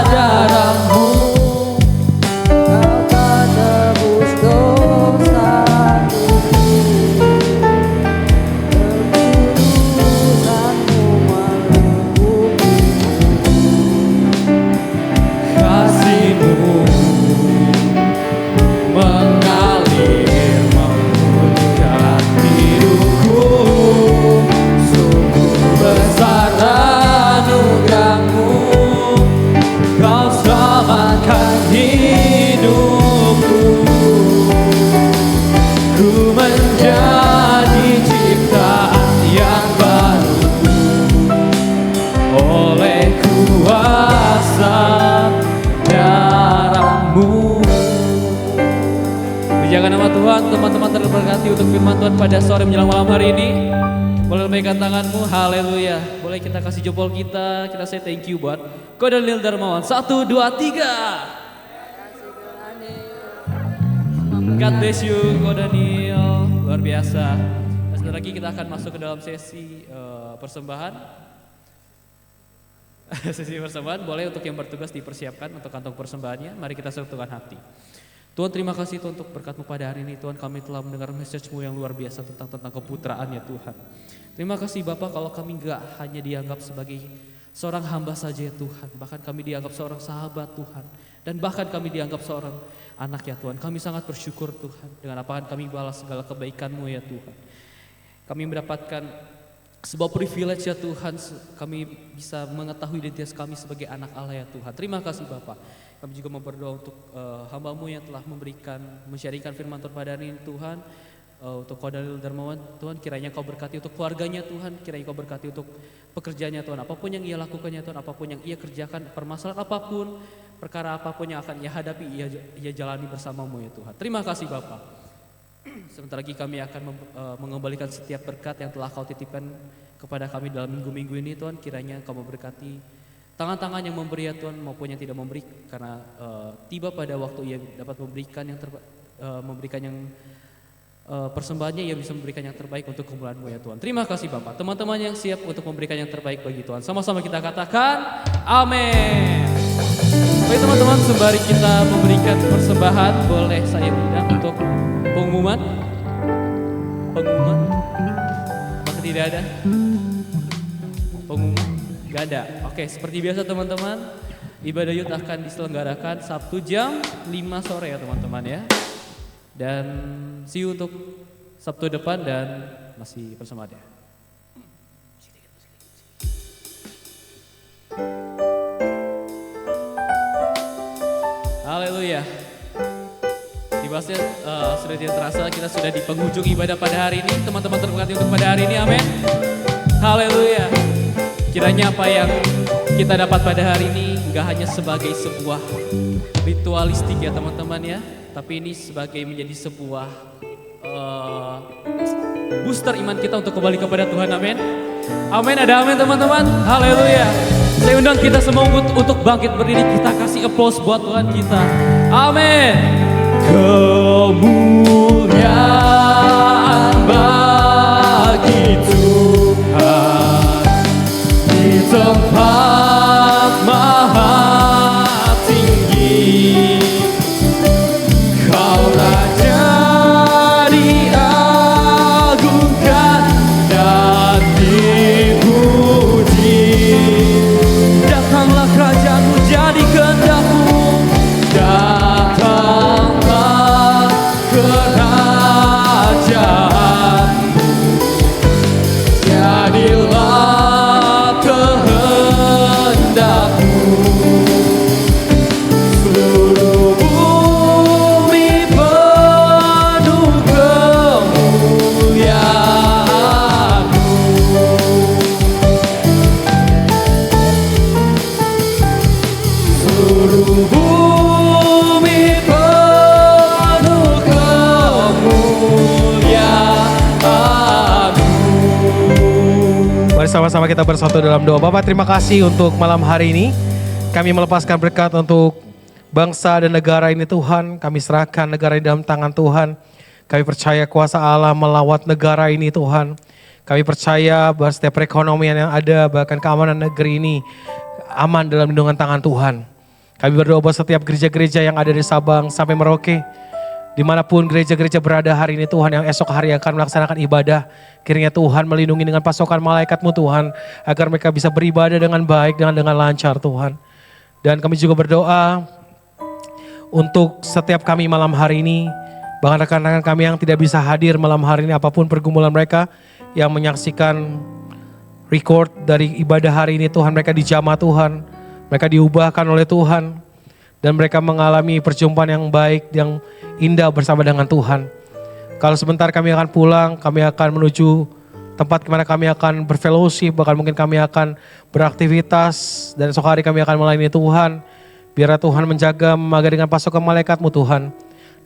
darah-Mu Kau telah tebus dosaku, keputusan-Mu melengkupi, kasih-Mu mengalir memulihkan hidupku. Sungguh besar anugerah-Mu, Kau selamatkan hidupku. Ku menjadi ciptaan yang baru oleh kuasa darah-Mu. Pujikan nama Tuhan, teman-teman terberkati untuk firman Tuhan pada sore menjelang malam hari ini. Boleh lambaikan tanganmu, haleluya. Boleh kita kasih jempol kita say thank you buat Ko Daniel Darmawan. 1, 2, 3. God bless you Ko Daniel, luar biasa. Dan sebentar lagi kita akan masuk ke dalam sesi persembahan. Sesi persembahan, boleh untuk yang bertugas dipersiapkan untuk kantong persembahannya. Mari kita satukan hati. Tuhan, terima kasih Tuhan untuk berkat-Mu pada hari ini. Tuhan, kami telah mendengar message-Mu yang luar biasa tentang keputraan ya Tuhan. Terima kasih Bapak, kalau kami enggak hanya dianggap sebagai seorang hamba saja ya Tuhan, bahkan kami dianggap seorang sahabat Tuhan, dan bahkan kami dianggap seorang anak ya Tuhan. Kami sangat bersyukur Tuhan, dengan apa kami balas segala kebaikan-Mu ya Tuhan. Kami mendapatkan sebuah privilege ya Tuhan, kami bisa mengetahui identitas kami sebagai anak Allah ya Tuhan. Terima kasih Bapak. Kami juga mau berdoa untuk hamba-Mu yang telah mensyarikan firman Tuhan pada hari ini Tuhan. Untuk Ko Daniel Darmawan Tuhan, kiranya Kau berkati untuk keluarganya Tuhan, kiranya Kau berkati untuk pekerjaannya Tuhan, apapun yang ia lakukan ya Tuhan, apapun yang ia kerjakan, permasalahan apapun, perkara apapun yang akan ia hadapi, ia jalani bersama-Mu ya Tuhan. Terima kasih Bapak. Sebentar lagi kami akan mengembalikan setiap berkat yang telah Kau titipkan kepada kami dalam minggu-minggu ini Tuhan. Kiranya Kau memberkati tangan-tangan yang memberi ya Tuhan maupun yang tidak memberi, karena tiba pada waktu ia dapat memberikan yang persembahannya, ia bisa memberikan yang terbaik untuk kemuliaan-Mu ya Tuhan. Terima kasih Bapak. Teman-teman yang siap untuk memberikan yang terbaik bagi Tuhan, sama-sama kita katakan amin. Baik teman-teman, sembari kita memberikan persembahan, boleh saya undang untuk pengumuman. Apakah tidak ada pengumuman? Gak ada. Oke, seperti biasa teman-teman, ibadah youth akan diselenggarakan Sabtu jam 5 sore ya teman-teman ya. Dan see you untuk Sabtu depan dan masih persembahan ya. Haleluya. Dibahasnya sudah tidak terasa, kita sudah di penghujung ibadah pada hari ini. Teman-teman terberkati untuk pada hari ini, amin. Haleluya. Kiranya apa yang kita dapat pada hari ini gak hanya sebagai sebuah ritualistik ya teman-teman ya, tapi ini sebagai menjadi sebuah booster iman kita untuk kembali kepada Tuhan, amin. Amin, ada amin teman-teman, haleluya. Saya undang kita semua untuk bangkit berdiri, kita kasih applause buat Tuhan kita, amin. Kemuliaan bagi Tuhan di tempat maha tinggi. Kau Raja diagungkan dan dipuji. Datanglah kerajaanmu, jadi kehendak-Mu. Datanglah kerajaanmu, jadilah kehendak-Mu. Seluruh bumi penuh kemuliaan-Mu. Mari sama-sama kita bersatu dalam doa. Bapak, terima kasih untuk malam hari ini. Kami melepaskan berkat untuk bangsa dan negara ini Tuhan. Kami serahkan negara ini dalam tangan Tuhan. Kami percaya kuasa Allah melawat negara ini Tuhan. Kami percaya bahwa setiap perekonomian yang ada, bahkan keamanan negeri ini aman dalam lindungan tangan Tuhan. Kami berdoa buat setiap gereja-gereja yang ada di Sabang sampai Merauke. Dimanapun gereja-gereja berada hari ini Tuhan, yang esok hari akan melaksanakan ibadah, kiranya Tuhan melindungi dengan pasokan malaikat-Mu Tuhan, agar mereka bisa beribadah dengan baik, dengan lancar Tuhan. Dan kami juga berdoa untuk setiap kami malam hari ini, bahkan rekan-rekan kami yang tidak bisa hadir malam hari ini, apapun pergumulan mereka yang menyaksikan record dari ibadah hari ini Tuhan, mereka dijamah Tuhan, mereka diubahkan oleh Tuhan, dan mereka mengalami perjumpaan yang baik, yang indah bersama dengan Tuhan. Kalau sebentar kami akan pulang, kami akan menuju tempat kemana kami akan berfellowship, bahkan mungkin kami akan beraktivitas, dan esok hari kami akan melayani Tuhan. Biar Tuhan menjaga, memaga dengan pasukan malaikat-Mu Tuhan.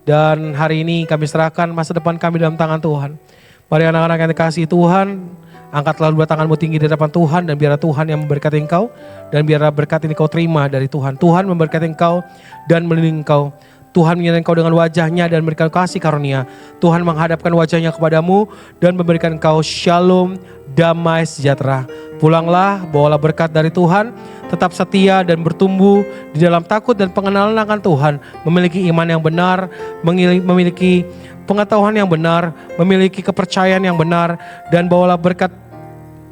Dan hari ini kami serahkan masa depan kami dalam tangan Tuhan. Mari anak-anak yang dikasihi Tuhan, angkatlah dua tanganmu tinggi di depan Tuhan, dan biar Tuhan yang memberkati engkau, dan biar berkat ini kau terima dari Tuhan. Tuhan memberkati engkau dan melindungi engkau. Tuhan menyertai engkau dengan wajahnya dan memberikan kasih karunia. Tuhan menghadapkan wajahnya kepadamu dan memberikan engkau shalom, damai sejahtera. Pulanglah, bawalah berkat dari Tuhan, tetap setia dan bertumbuh di dalam takut dan pengenalan akan Tuhan. Memiliki iman yang benar, memiliki pengetahuan yang benar, memiliki kepercayaan yang benar, dan bawalah berkat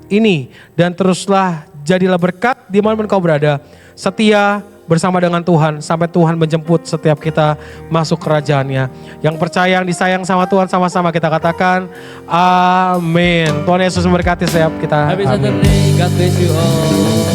ini. Dan teruslah jadilah berkat di mana kau berada. Setia bersama dengan Tuhan sampai Tuhan menjemput setiap kita masuk kerajaannya. Yang percaya, yang disayang sama Tuhan, sama-sama kita katakan amin. Tuhan Yesus memberkati setiap kita. Happy Saturday, God bless you all.